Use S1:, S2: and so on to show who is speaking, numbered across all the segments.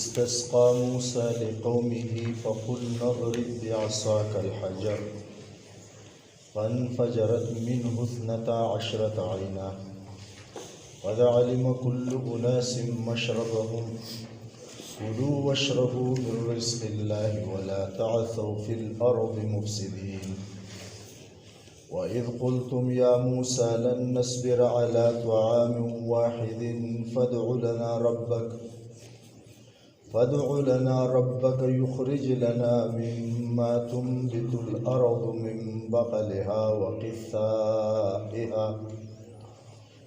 S1: استسقى موسى لقومه فقلنا اضرب بعصاك الحجر فانفجرت منه 12 عينا قد علم كل أناس مشربهم كلوا واشربوا من رزق الله ولا تعثوا في الأرض مفسدين وإذ قلتم يا موسى لن نصبر على طعام واحد فادع لنا ربك يخرج لنا مما تنبت الأرض من بقلها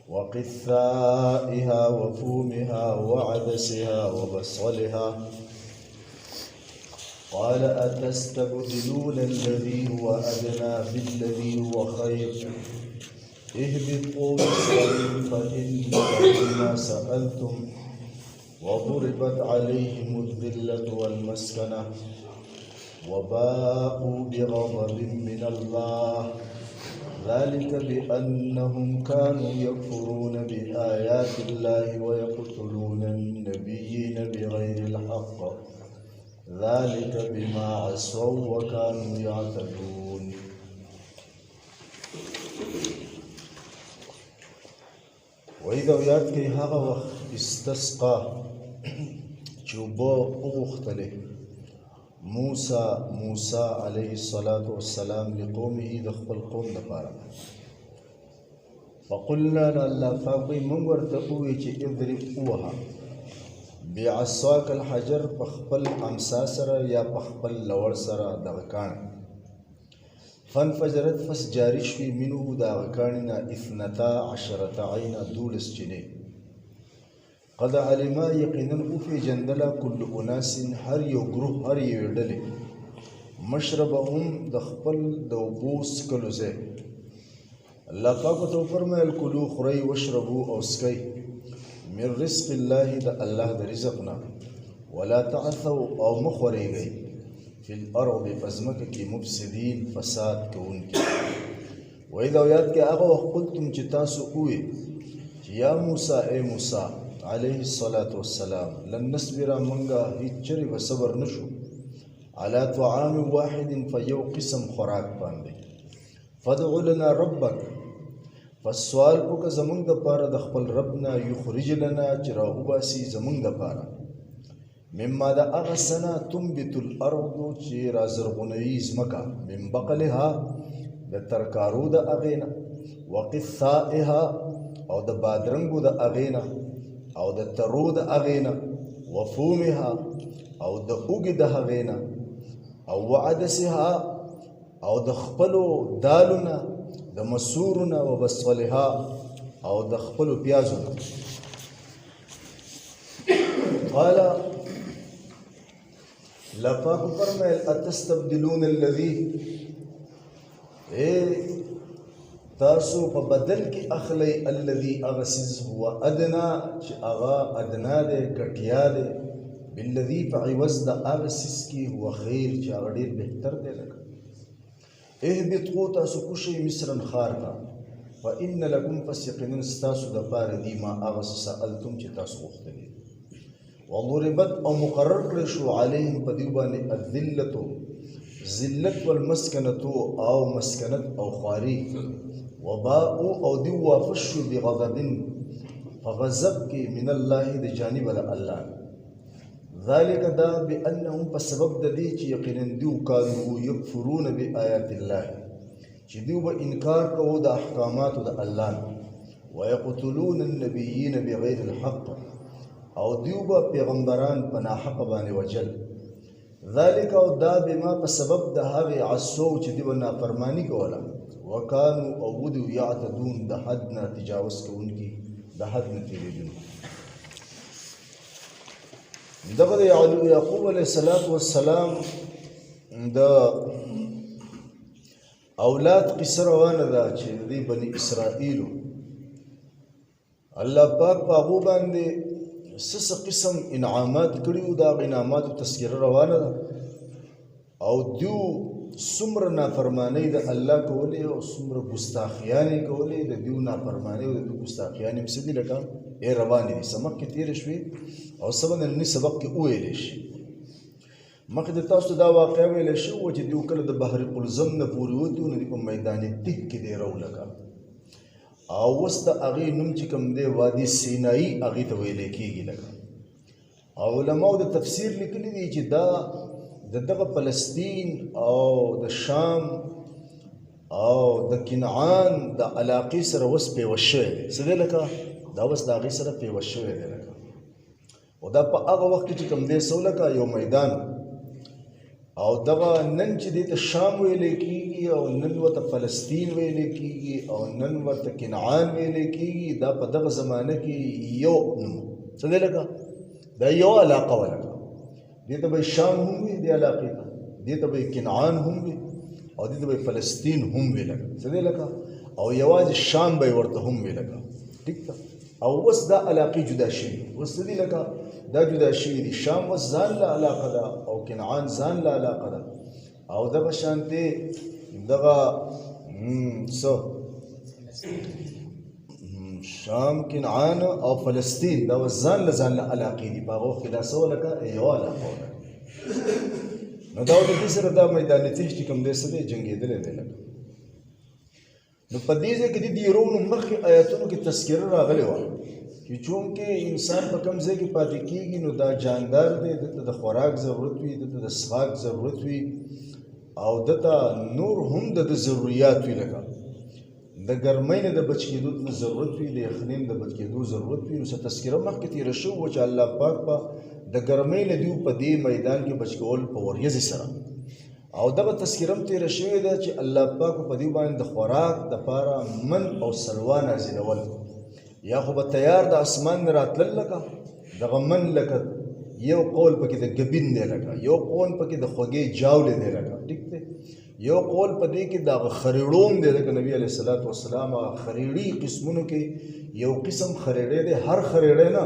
S1: وقثائها وفومها وعدسها وبصلها قال أتستبدلون الذي هو أدنى بالذي هو خير اهبطوا مصرا فإن ما سألتم وضربت عليهم الذلة والمسكنة وباءوا بغضب من الله ذلك بأنهم كانوا يكفرون بآيات الله ويقتلون النبيين بغير الحق ذلك بما عصوا وكانوا يعتدون. وإذا ويات كي هغا استسقى چوبو اغختله موسى عليه الصلاة والسلام لقومه دخل قوم دفارا فقلنا لله فاقوي من ورتقوي چه اضرب اوها بعصاك الحجر بخبل امسا سرا یا بخبل لور سرا دغکان فانفجرت فس جاری شوی منو دغکاننا 12 عینا دولس چنه قد علما یقینا اوفی جندلا کل اناس هر یو گروه هر یو ډلې مشربهم د خپل دوبوس کلوزه الله پاک تو فرمایل کلو خری واشربوا او اسکی من رزق الله د الله د رزقنا ولا تعثوا او مخوريږي في الارض فزمک کی مفسدين فساد کوونکی واذا یاد کې هغه قلتم چې تاسو کوی یا موسی اے موسی عليه الصلاة والسلام لن نصبر منغا هیچری و صبر نشو على طعام واحد فیو قسم خوراک باندې فدع لنا ربک فالسوال وک زمونږ د پاره د خپل ربنا یخرج لنا چراغ باسی زمونږ د پاره مما د هغه سنه تنبت الارض چې رازرغونی زمکا من بقلها د ترکارو د اغینا وقثائها او د بادرنګو د اغینا او د ترو د اغینا وفومها او د اوګ د هغینا او وعدسها او د خپلو دالونه د مسورنا وبصلها او د خپلو پیازونه قال لفاق فرمایل اتستبدلون الذي تاسو په بدل کې اخلی الذي اغسز هو ادنا چې اغا ادنا ده کټیا ده بالذي فعوز د اغسز کې هو خیر چې اغا ډیر بهتر ده لکه اهبطوا تاسو کوشي مصرا خارقا فإن لكم فسيقنون استاسو د پاره دی ما اغس سألتم چې تاسو غوښتلی وضربت او مقرر کړی شو علیهم په دیو باندې الذلة ذلت والمسکنة او مسکنت او خواری وباء او دی وافشو بغضب فغضب کی من الله د جانب الله ذلك دا بانهم بسبب د دې چې یقینا دیو کانو یکفرون بآیات الله چې دیو به انکار کوو د احکامات د الله ويقتلون النبيين بغير الحق او دیو به پیغمبران په ناحق باندې وجل ذلك او دا بما بسبب د هغه عصو چې دیو نافرمانی کوله وکانو او ودو یعتدون د حدنا تجاوز کوونکی د حد نه تیریدونکي دغه یعقوب علیه السلام د اولاد قصه روانه ده چې د بني اسرائیل الله پاک په هغو باندې سس قسم انعامات کړیو دا انعاماتو تذکره روانه ده او دیو څومره نافرمانی د الله کولې او څومره ګستاخیانې کولې د دیو نافرمانی او د دیو ګستاخیانې هم څه دي لکه ای روانې دي سمک کې تېرې شوې او څه به ننني سبق کې وویلی شي. مخکې د تاسو دا واقعه ویلی شوې وه چې دوی کله د بحر قلزم نه پورې وتي نو دوی په میدان تیک کې دی راولګه او اوس د هغې نوم چې کوم دی وادي سینایي هغې ته ویلی کېږي لکه. او علماو د تفسیر لیکلي دي چې دا د دغه فلسطین او د شام او د کنعان د علاقې سره اوس پیوست شوی دی. څه دی لکه دا اوس د هغې سره پیوست شوی دی لکه. او دا په هغه وخت کې چې کوم دی څه لکه یو میدان او دغه نن چې دی ته شام ویلی کېږي او نن ورته فلسطین ویلی کېږي او نن ورته کنعان ویلی کېږي دا په دغه زمانه کې یو نوم. څه دی لکه دا یو علاقه وه لکه. دې ته به شام هم وي دې علاقې ته، دې ته به کنعان هم وي او دې ته به فلسطین هم وي لکه. څه دی لکه او یوازې شام به یې ورته هم وي لکه. ټیک ده. او اوس دا علاقې جدا شوي، اوس څه دي لکه دا جدا شوي دي. شام اوس ځان له علاقه ده او کنعان ځان له علاقه ده او دغه شانتې دغه څه شام کنعان او فلسطین دا اوس ځان له علاقې دي. په هغه وخت کې دا څه لکه یوه علاقه وه. نو دا د دې سره دا میدان تیښ چې کوم دی څه دی جنګېدلی دی لکه. نو په دې ځای کې د دې روڼو مخکې آیاتونو کې تذکره راغلې وه چې چونکې انسان په کوم ځای کې پاتې کېږي نو دا جاندار دی، دته د خوراک ضرورت وي، دته د څښاک ضرورت وي او دته نور هم د ضروریات وي لکه د ګرمۍ نه د بچ کېدو ضرورت وي، د یخنۍ نه د بچ کېدو ضرورت وي. نو څه تذکره مخکې تېره شوې وه چې الله پاک به د ګرمۍ نه دوی په دې میدان کې بچ کول په وریځې سره او دغه تذکره هم تېره شوې ده چې الله پاک په دې باندې د خوراک دپاره من او سلوا نازلول. یا خو به تیار د اسمان نه راتلل لکه دغه من لکه یو قول پکې د ګبین دی لکه، یو قول پکې د خوږې جاولې دی لکه. ټیک دی. یو قول په دې کې د هغه خریړوم دی لکه نبي علیه الصلاة والسلام هغه خریړي قسمونو کې یو قسم خریړی دی. هر خریړی نه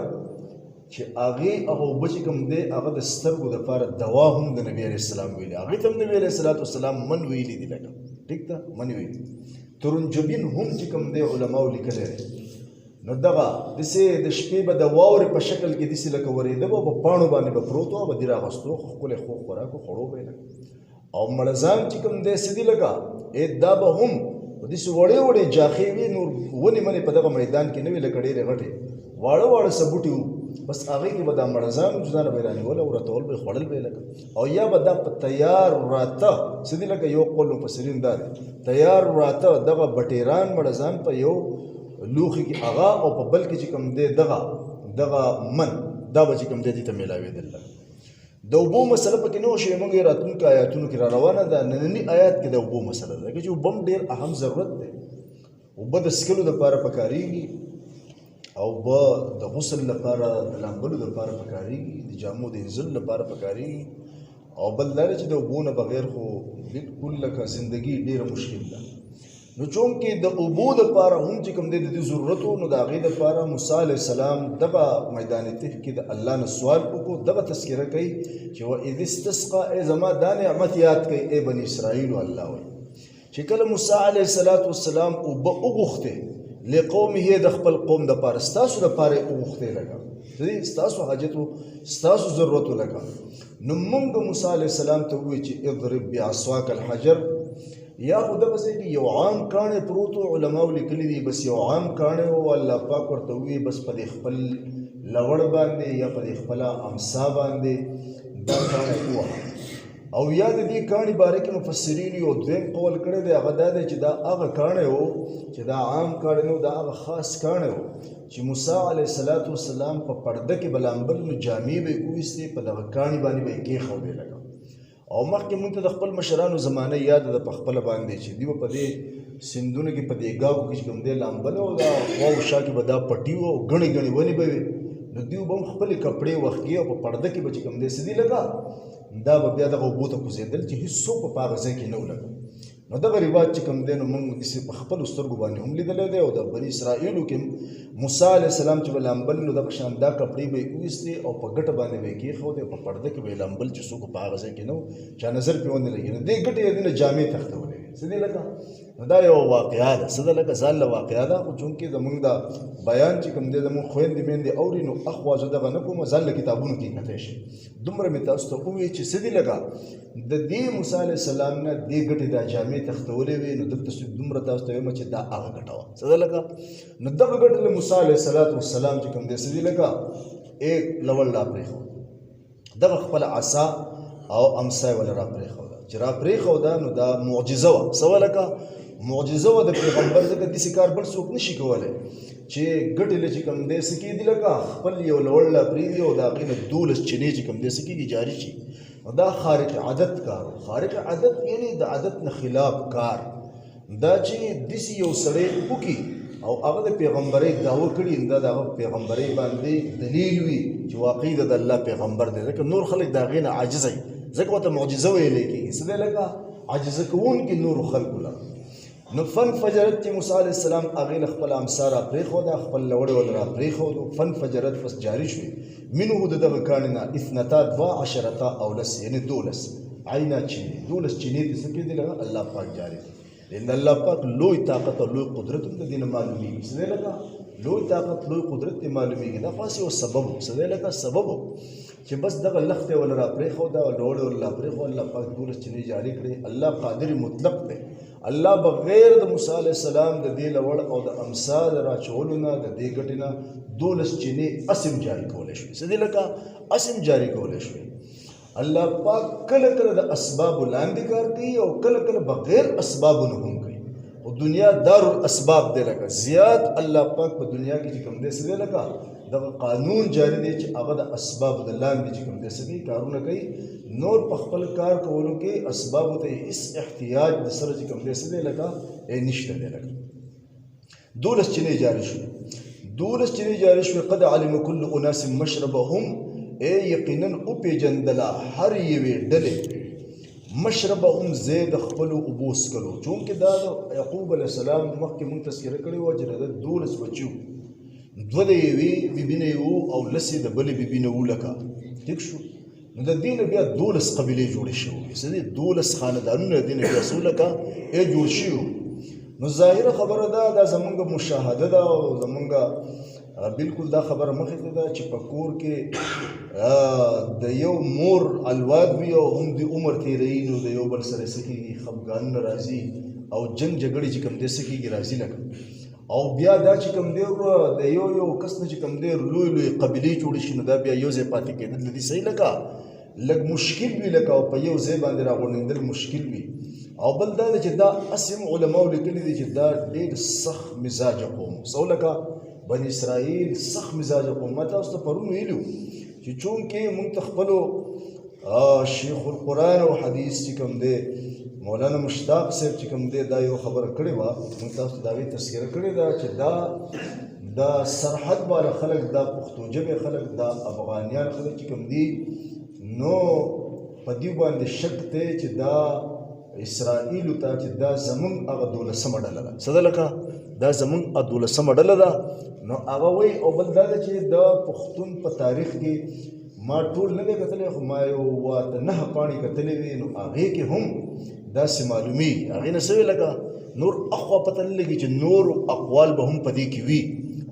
S1: چې هغې هغه اوبه چې کوم دی هغه د سترګو دپاره دوا هم د نبي علیه السلام ویلي، هغې ته هم نبي علیه الصلاة والسلام من ویلي دي لکه. ټیک ده. من ویلي. ترنجبین هم چې کوم دی علماو لیکلی دی. نو دغه داسې د شپې به د واورې په شکل کې داسې لکه ورېده به په پاڼو باندې به پروت و او به دې راغوستو ښکلی خوږ خوراک و خوړو به یې لکه. او مړزان چې کوم دی څه دي لکه دا به هم داسې وړې وړې جاخې وي، نور ونې منې په دغه میدان کې نه وي لکه ډېرې غټې واړه واړه څه بوټي وو. بس هغې کې به دا مړزان ځانه به یې رانیول او راتول به یې خوړل به یې لکه. او یا به دا په تیار راته څه دي لکه یو قول مفسرین دا دی تیار راته دغه بټیران مړزان په یو لوښي کې هغه او په بل کې چې کوم دی دغه من دا به چې کوم دی دې ته میلاوېدل. د اوبو مسله پکې نه وه شوې. موږ یې راتلونکو آیاتونو کې را روانه ده. ننني آیات کې د اوبو مسله ده چې اوبه هم ډېر اهم ضرورت دی. اوبه د څښلو دپاره پکارېږي، اوبه د غسل لپاره د لامبلو دپاره پکارېږي، د جامو د انځلو لپاره پکارېږي. او بل دا دی چې د اوبو نه بغیر خو بلکل لکه زندګي ډېره مشکل ده. نو چونکې د اوبو دپاره هم چې کوم دی د دې ضرورت و نو د هغې دپاره موسی علیه السلام دغه میدان تیښ کې د الله نه سوال وکړو. دغه تذکره کوي چې واذ استسقا ای زما دا نعمت یاد کوي ای بني اسرائیلو. الله وایي چې کله موسی علیه السلام اوبه وغوښتې لقومه د خپل قوم دپاره ستاسو دپاره یې وغوښتې لکه ستاسو حاجت و ستاسو ضرورت و لکه. نو موږ موسی علیه السلام ته ووایي چې اضرب بعصاک الحجر. یا خو دغه ځای کې یو عام کاڼی پروت و، علماو لیکلي دي بس یو عام کاڼی و. الله پاک ورته ووایي بس په دې خپل لوړ باندې یا په دې خپله امسا باندې دا کاڼی ووهه. او یا د دې کاڼي باره کې مفسرین یو دویم قول کړی دی، هغه دا دی چې دا هغه کاڼی و چې دا عام کاڼی نه و، دا هغه خاص کاڼی و چې موسی علیه السلام په پرده کې به لامبل نو جامې به یې وویستې، په دغه کاڼي باندې به یې کېښودې لکه. او مخکې مونږ ته د خپل مشرانو زمانه یاد ده په خپله باندې چې دوی به په دې سیندونو کې په دیګاو کې چې کوم دی لامبل او دا خوا و شا کې به دا پټي وو او ګڼې ګڼې ونې به وې. نو دوی به هم خپلې کپړې وښکې او په پرده کې به چې کوم دی څه دي لکه دا به بیا دغه اوبو ته کوزېدل چې هېڅوک په هغه ځای کې نه و لکه. نو دغه رواج چې کوم دی نو موږ داسې په خپلو سترګو باندې هم لیدلی دی. او د بني اسرائیلو کې موسی علیه السلام چې به لامبل نو دغه شان دا کپړې به یې وویستې او په ګټه باندې به یې کېښودې او په پرده کې به یې لامبل چې څوک په هغه ځای کې نه و چا نظر پرې ونه لګي. نو دې ګټې یې دې نه جامې تختولې. سدي لکه دا یو واقعیا ده سده لکه ځان له واقعیا ده خو چونکې زمونږ دا بیان چې کوم دی زمونږ خویندې میندې اوري نو اخوا زه دغه نه کوم ځان له کتابونو کې کتی شي دومره مې تاسو ته ووایي چې سدي لکه د دې موسی علیه السلام نه دې ګټې دا جامې تختولې وې نو دلته دومره تاسو ته وایم چې دا هغه ګټه وه سده لکه نو دغه ګټه له موسی علیه السلام چې کوم دی سدي لکه ایک لول را پرېښود دغه خپله عصا او امسا یې وله را پرېښوده چې را پرېښوده نو دا معجزه وه څه وه لکه معجزه وه د پیغمبر ځکه داسې کار بل څوک نشي کولی چې ګټې له چې کوم دی څه کېدي لکه خپل یو لوړ لا پرېږدي او د هغې نه 12 چینې چې کوم دی څه کېږي جاري شي نو دا خارق عادت کار و خارق عادت یعنې د عادت نه خلاف کار دا چې داسې یو سړی وکړي او هغه د پیغمبرۍ دعوه کړي دا د هغه پیغمبرۍ باندې دلیل وي چې واقعي د الله پیغمبر دی ځکه نور خلک د هغې نه عاجز وي ځکه ورته معجزه ویلی کېږي څه دی لکه عاجزه کوونکي نورو خلکو له نو فنفجرت چې موسی علیه السلام هغې له خپله امسا را پرېښوده خپل لوړې ول را پرېښودو فنفجرت پس جاري شوې منه د دغه کاڼي نه 12 اولس یعنې 12 عینا چینې 12 چینې دې څه کېدې لکه الله پاک جاري لأن الله پاک لوی طاقت او لوی قدرت هم د دې نه معلومېږي څه دی لکه لوی طاقت لوی قدرت ته معلومېږي دا خاص یو سبب و څه دی لکه سبب و چې بس دغه لښتې ول را پرېښوده او لوړې ول را پرېښوده الله پاک 12 چینې جاري کړې الله قادر مطلق دی الله بغیر د موسی علیه السلام د دې لوړ او د امسا د راچولو نه د دې ګټې نه 12 چینې اسم جاري کولی شوې څه دی لکه اسم جاري کولی شوې الله پاک کله کله د اسباب لاندې کار کوي او کله کله بغیر اسبابو نه هم کوي او دنیا دار الاسباب دی لکه زیات الله پاک په دنیا کې چې کوم دی څه دی لکه دغه قانون جاری دی چې هغه د اسبابو د لاندې چې کوم دی څه کوي کارونه کوي نور په خپل کار کولو کې اسبابو ته هېڅ احتیاج د سره چې کوم دی څه دی لکه نشته دی لکه 12 چینې جاري شوې 12 چینې جاري شوې قد علم كل اناس مشربهم یقینا او پیجندله هر یوې ډلې مشربهم ځای د خپلو اوبو څښلو چونکې دا د یعقوب علیه السلام مخکې موږ تذکره کړې وه چې د 12 بچي وو 2 د یوې بیبي نه وو او 10 د بلې بیبي نه وو لکه ټیک شو نو د دې نه بیا 12 قبیلې جوړې شوې څه دي 12 خاندانونه د دې نه بیا څه لکه جوړ شوي نو ظاهره خبره ده زمونږ مشاهده ده او زمونږ بالکل دا خبره مخې ته ده چې په کور کې د یو مور الواد وي او هم د عمر تېروي نو د یو بل سره څه کېږي خفګانونه راځي او جنګ جګړې چې کوم دی څه کېږي راځي لکه او بیا دا چې کوم دی د یو کس نه چې کوم دی لوی قبیلې جوړې شي نو دا بیا یو ځای پاتې کېدل د دې صحیح لکه لږ مشکل وي لکه او په یو ځای باندې راغونډېدل مشکل وي او بل دا چې دا اسم علماو لیکلي دي چې دا ډېر سخت مزاجه قوم څه لکه بني اسرائیل سخت مزاجه قوم ما تاسو ته پرون ویلو چې چونکې موږ ته خپلو شیخ القرآن او حدیث چې کوم دی مولانا مشتاق صاحب چې کوم دی دا یو خبره کړې وه موږ تاسو ته د هغې تذکره کړې ده چې دا سرحد والا خلک دا پښتو ژبې خلک دا افغانیان خلک چې کوم دي نو په دې باندې شک دی چې دا اسرائیلو ته چې دا زمونږ هغه 12مه ډله ده څه ده لکه دا زمونږ 12مه ډله ده نو هغه وایي او بل دا ده چې د پښتون په تاریخ کې ما ټول نه دی کتلی خو ما یو 9 پاڼې کتلې وي نو هغې کې هم داسې معلومېږي هغې نه څه وي لکه نور اخوا پته نه لګي چې نور اقوال به هم په دې کې وي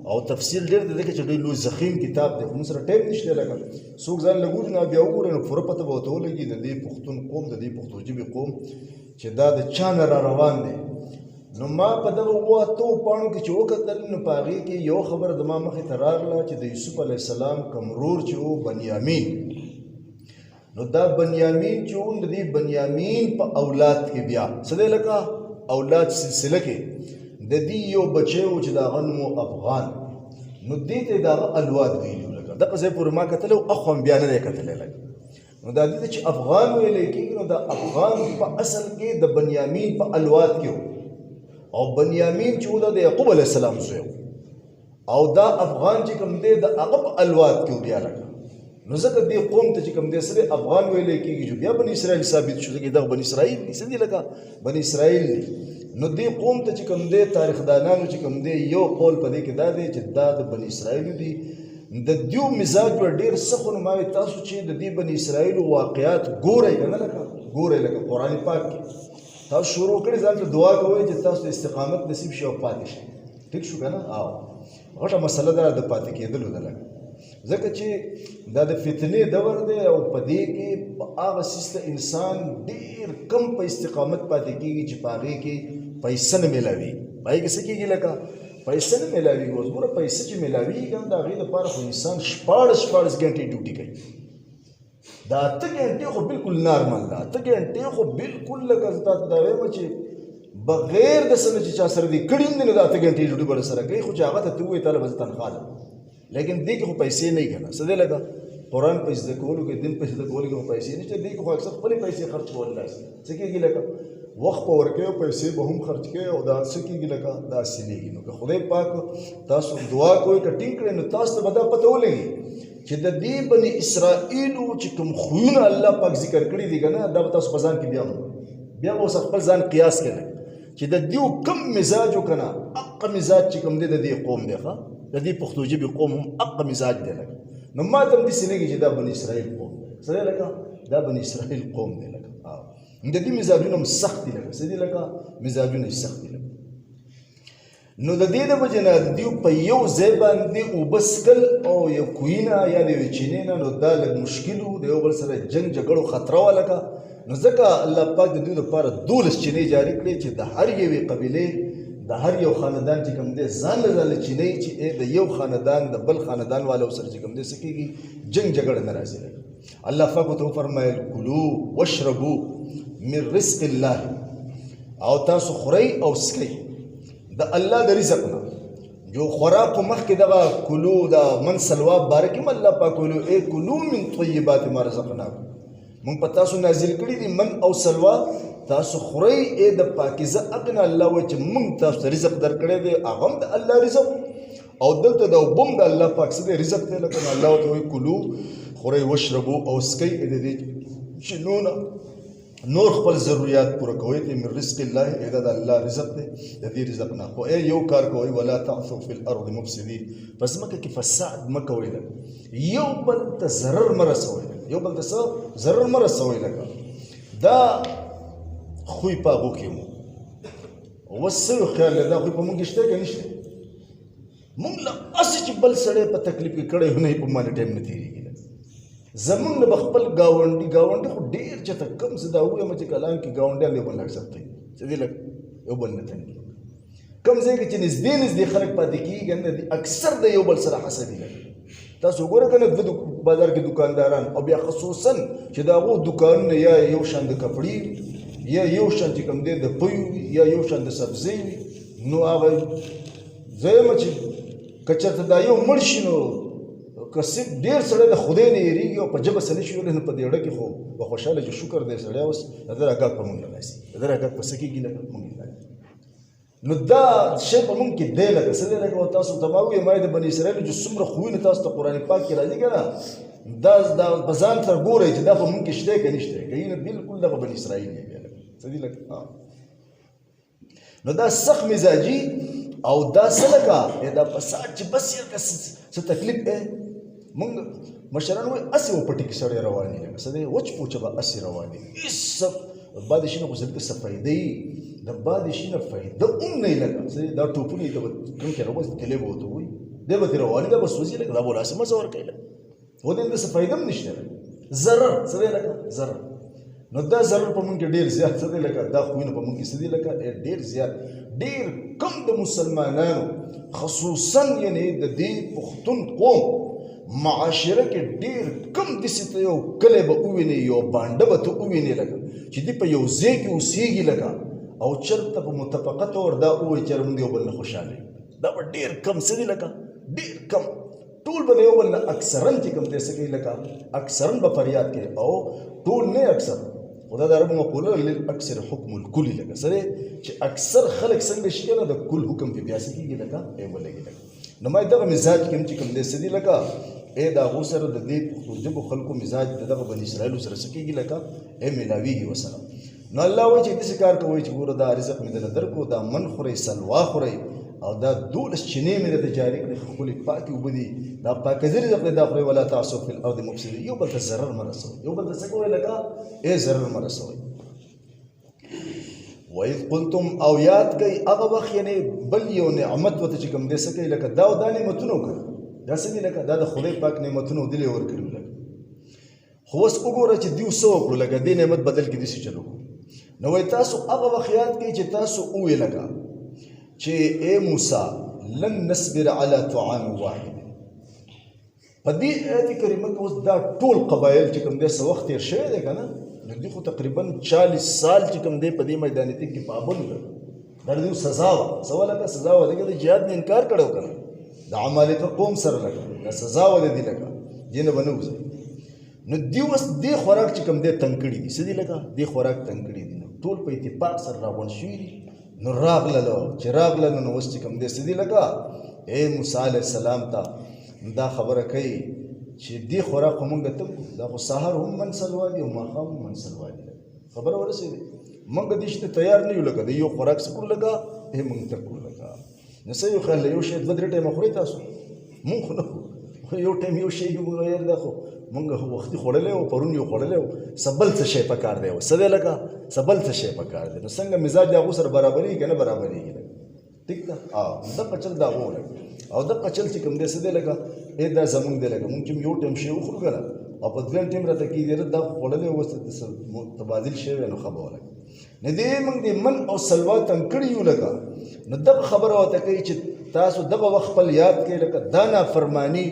S1: او تفصیل ډېر دی ځکه چې ډېر لوی ضخیم کتاب دی خو موږ سره ټایم نشته لکه څوک ځان له ګوري نه بیا وګوري نو پوره پته به ورته ولګي د دې پښتون قوم د دې پښتو ژبې قوم چې دا د چا نه را روان دی نو ما په دغه 8 پاڼو کې چې وکتل نو په هغې کې یو خبره د ما مخې ته راغله چې د یوسف علیه السلام کوم ورور چې و بنیامین نو دا بنیامین چې و د دې بنیامین په اولاد کې بیا څه دی لکه اولاد سلسله کې د دې یو بچی و چې د هغه نوم افغان نو دې ته د هغه الواد ویلي و لکه دغه ځای پورې ما کتلی و اخوا هم بیا نه دی کتلی لکه نو دا دې ته چې افغان ویلی کېږي نو د افغان په اصل کې د بنیامین په الواد کې و او بنیامین چې و دا د یعقوب علیه السلام زوی او دا افغان چې کوم دی د هغه په الواد کې و بیا لکه نو ځکه دې قوم ته چې کوم دی سره افغان ویلی کېږي چې بیا بني اسرائیل ثابت شو ځکه دغه بني اسرائیل دي څه دي لکه بني اسرائیل دي نو دې قوم ته چې کوم دی تاریخدانانو چې کوم دی یو قول په دې کې دا دی چې دا د بني اسرائیلو دي د دیو مزاج ور ډېر سخت نو ما تاسو چې د دې بني اسرائیلو واقعات ګورئ که نه لکه ګورئ لکه قرآن پاک کې تاسو شروع کړئ ځان ته دعا کوئ چې تاسو ته استقامت نصیب شي او پاتې شي ټیک شو که نه غټه مسله ده د پاتې کېدلو ده لکه ځکه چې دا د فتنې دور دی او په دې کې په هغه څیز ته انسان ډېر کم په استقامت پاتې کېږي چې په هغې کې پیسه نه میلاوي په هغې کې څه کېږي لکه پیسه نه میلاویږي اوس ګوره پیسه چې میلاویږي هم د هغې لپاره خو انسان شپاړس ګنټې ډیوټي کوي دا 8 ګنټې خو بالکل نارمل ده 8 ګنټې خو بالکل لکه زه تا ته دا وایم چې بغیر د څه نه چې چا سره دې کړي هم دي نو دا 8 ګنټې ډیوټي به سره کوي خو چې هغه ته ته ووایې تاله به زه تنخواه ده لیکن دې کې خو پیسې نه وي که نه څه دی لکه قرآن په زده کولو کې دین په زده کولو کې خو پیسې نشته دې کې خو اکثر خپلې پیسې خرچ کول لازم څه کېږي لکه وخت په ورکوي او پیسې به هم خرچ کوي او دا څه کېږي لکه دا حاصلېږي نو که خدای پاک تاسو دعا کوئ که ټینګ کړئ نو تاسو ته به دا پته ولګي چې د دې بني اسرائیلو چې کوم خویونه الله پاک ذکر کړي دي که نه دا به تاسو په ځان کې بیا به اوس خپل ځان قیاس کړئ چې د دیو کم مزاج و که نه حق مزاج چې کوم دی د دې قوم دی ښه د دې پښتو ژبې قوم هم حق مزاج دی لکه نو ما ته هم داسې لګي چې دا بني اسرائیل قوم دی څه دی لکه دا بني اسرائیل قوم دی لکه د دې مزاجونه هم سخت دي لکه څه دي لکه مزاجونه یې سخت دي لکه نو د دې د وجې نه د دوی په یو ځای باندې اوبه څښل او یو کوهي نه یا د یوې چینې نه نو دا لږ مشکل و د یو بل سره جنګ جګړو خطره وه لکه نو ځکه الله پاک د دوی لپاره 12 چینې جاري کړې چې د هر یوې قبیلې د هر یو خاندان چې کوم دی ځان له ځانه چینې چې د یو خاندان د بل خاندان والو سره چې کوم دی څه کېږي جنګ جګړه نه راځي الله پاک ورته وفرمایل کلو واشربو من رزق الله او تاسو خورئ او څښئ د الله د رزق نه جو خوراک په مخکې دغه کلو د من سلوا باره کې هم الله پاک ویلو ای کلو من طیبات ما رزقناکم موږ په تاسو نازل کړي دي من او سلوا تاسو خورئ ای د پاکیزه حق نه الله وایي چې موږ تاسو ته رزق درکړی دی هغه هم د الله رزق او دلته د اوبه هم د الله پاک څه دی رزق دی لکه الله ورته وایي کلو خورئ واشربو او څښئ د دې چینو نه نور خپل ضرورت پوره کوي ته من رزق الله اذا د الله رزق دی د دې رزق نه خو یو کار کوي ولا تعثوا في الارض مفسدين پس مکه کې فساد مکوئ یو بل ته ضرر مرسوي یو بل ته ضرر مرسوي لکه دا خوې په هغو کې مو وسه خیال دا خوې په مونږ شته که نشته مونږ له هسې چې بل سړی په تکلیف کې کړی نه په باندې ټایم نه تېرېږي زمونږ له به خپل ګاونډي خو ډېر چېرته کم زه دا ووایم چې کلام کې ګاونډیان یو بل نه اکسپټ کوي څه دي لږ یو بل نه تنګي کم ځای کې چې نږدې خلک پاتې کېږي نه اکثر د یو بل سره حسدي لګي تاسو وګورئ که نه بازار کې دکانداران او بیا خصوصا چې د هغو دوکانونه یا یو شان د کپړې یا یو شان چې کوم دی د پیو یا یو شان د سبزۍ وي نو هغه زه یم چې که چېرته دا یو مړ شي نو که ډېر سړی د خدای نه یېرېږي او په ژبه څه نه شي ویلی نو په دې اړه کې خو به خوشحاله چې شکر دی سړی اوس د ده راکاک په مونږ نه راسي د ده راکاک په څه کېږي لکه مونږ نه نو دا شی په مونږ کې دی لکه څه دی لکه تاسو ته ما وویل ما د بني اسرائیلو چې څومره خویونه تاسو ته قرآن پاک کې راځي که نه دا په ځان سره ګورئ چې دا په مونږ کې شته که نشته که نه بلکل دغه بني اسرائیل دی بیا لکه څه دي لکه نو دا سخت مزاجي او دا څه لکه دا فساد چې بس یې څه تکلیف مونږ مشران وایي هسې وپټي کې سړی روان وي لکه څه دی وچ پوچه به هسې روان وي هېڅ باد شي نه خو زه څه فایده وي د باد شي نه فایده هم نه وي لکه څه دا ټوپونه یې کوم کې راوځي تلې به ورته وایي دی به ترې روان وي دا به سوځي لکه دا به ولاسې مزه ورکوي لکه خو دې څه فایده هم نشته لکه ضرر څه دی لکه ضرر نو دا ضرر په مونږ کې ډېر زیات څه دی لکه دا خویونه په مونږ کې څه دي لکه ډېر زیات ډېر کم د مسلمانانو خصوصا یعنې د دې پښتون قوم معاشره کې ډېر کم داسې ته یو کلی به ووینې یو بانډه به ته ووینې لکه چې دوی په یو ځای کې اوسېږي لکه او چېرته په متفقه طور دا ووایي چې موږ یو بل نه خوشحاله یو دا به ډېر کم څه دي لکه ډېر کم ټول به د یو بل نه اکثرا چې کوم دی څه کوي لکه اکثرا به فریاد کوي او ټول نه اکثر خدا د عربو مقوله للاکثر حکم الکلي لکه څه دی چې اکثر خلک څنګه شي که نه د کل حکم پې بیا څه کېږي لکه ولګي لکه نو ما دغه مزاج کې هم چې کوم دی څه دي لکه د هغو سره د دې پښتو ژبو خلکو مزاج د دغه بني اسرائیلو سره څه کېږي لکه میلاویږي ورسره نو الله وایي چې داسې کار کوئ چې ګوره دا رزق مې درله درکړو دا من خورئ سلوا خورئ او دا 12 چینې مې درته جاري کړې ښکلې پاکې اوبه دي دا پاکیزه رزق دی دا خورئ ولا تعصوا فی الارض مفسدین یو بل ته ضرر مه رسوئ یو بل ته څه کوئ لکه ضرر مه رسوئ وَإِذْ قُلْتُمْ او یاد کوي هغه وخت یعنی بل یو نعمت وته چې کوم دې څه کوي لکه دا او دا نعمتونه وکړه دا څه دي لکه دا د خدای پاک نعمتونه دلې ورکړي لکه خو اوس وګوره چې دیو څه وکړو لکه دې نعمت بدل کې داسې چلو نو وایي تاسو هغه وخت یاد کوي چې تاسو وویل لکه چې اے موسی لن نصبر على طعام واحد په دې آیت کریمه کې اوس دا ټول قبایل چې کوم دې څه وخت تېر شوی دی که نه نو دوی خو تقریبا 40 سال چې کوم دی په دې میدانیتۍ کې پابند کړ دا دوی سزا وه څه وه لکه سزا وه لکه د جهاد نه انکار کړی و که نه د عمالقه قوم سره لکه دا سزا وه د دې لکه دې نه به نه وځئ نو دوی اوس دې خوراک چې کوم دی تنګ کړي دي څه دي لکه دې خوراک تنګ کړي دي نو ټول په اتفاق سره راغونډ شوي دي نو راغللو چې راغللو نو اوس چې کوم دی څه دي لکه اے موسی علیه السلام ته دا خبره کوي چې دې خوراک خو مونږ ته دا خو سهار هم منسلوا دي او ماښام هم منسلوا دي خبره ورسېدې مونږ دې شته تیار نه یو لکه د یو خوراک څه کړو لکه ای مونږ ته کړو لکه نو څه یو خیال یو شی 2-3 ټایمه خورئ تاسو مونږ خو نه خورو یو ټایم یو شی یو غیر دا خو مونږ وختي خوړلی و پرون یو خوړلی و سبل څه شی پکار دی څه دی لکه سبل څه شی پکار دی نو څنګه مزاج د هغو سره برابرېږي که نه برابرېږي لکه ټیک ده دغه چل د هغو لکه او دغه چل چې کوم دی څه دی لکه ای دا زمونږ دی لکه مونږ چې یو ټایم شی وخورو که نه او په دویم ټایم راته کېږي دا خوړلی اوس تبادل شوی نو ښه به ولکه نو دې مونږ د من او سلوا تنګ کړي یو لکه نو دغه خبره ورته کوي چې تاسو دغه وخت خپل یاد کړئ لکه دا نافرماني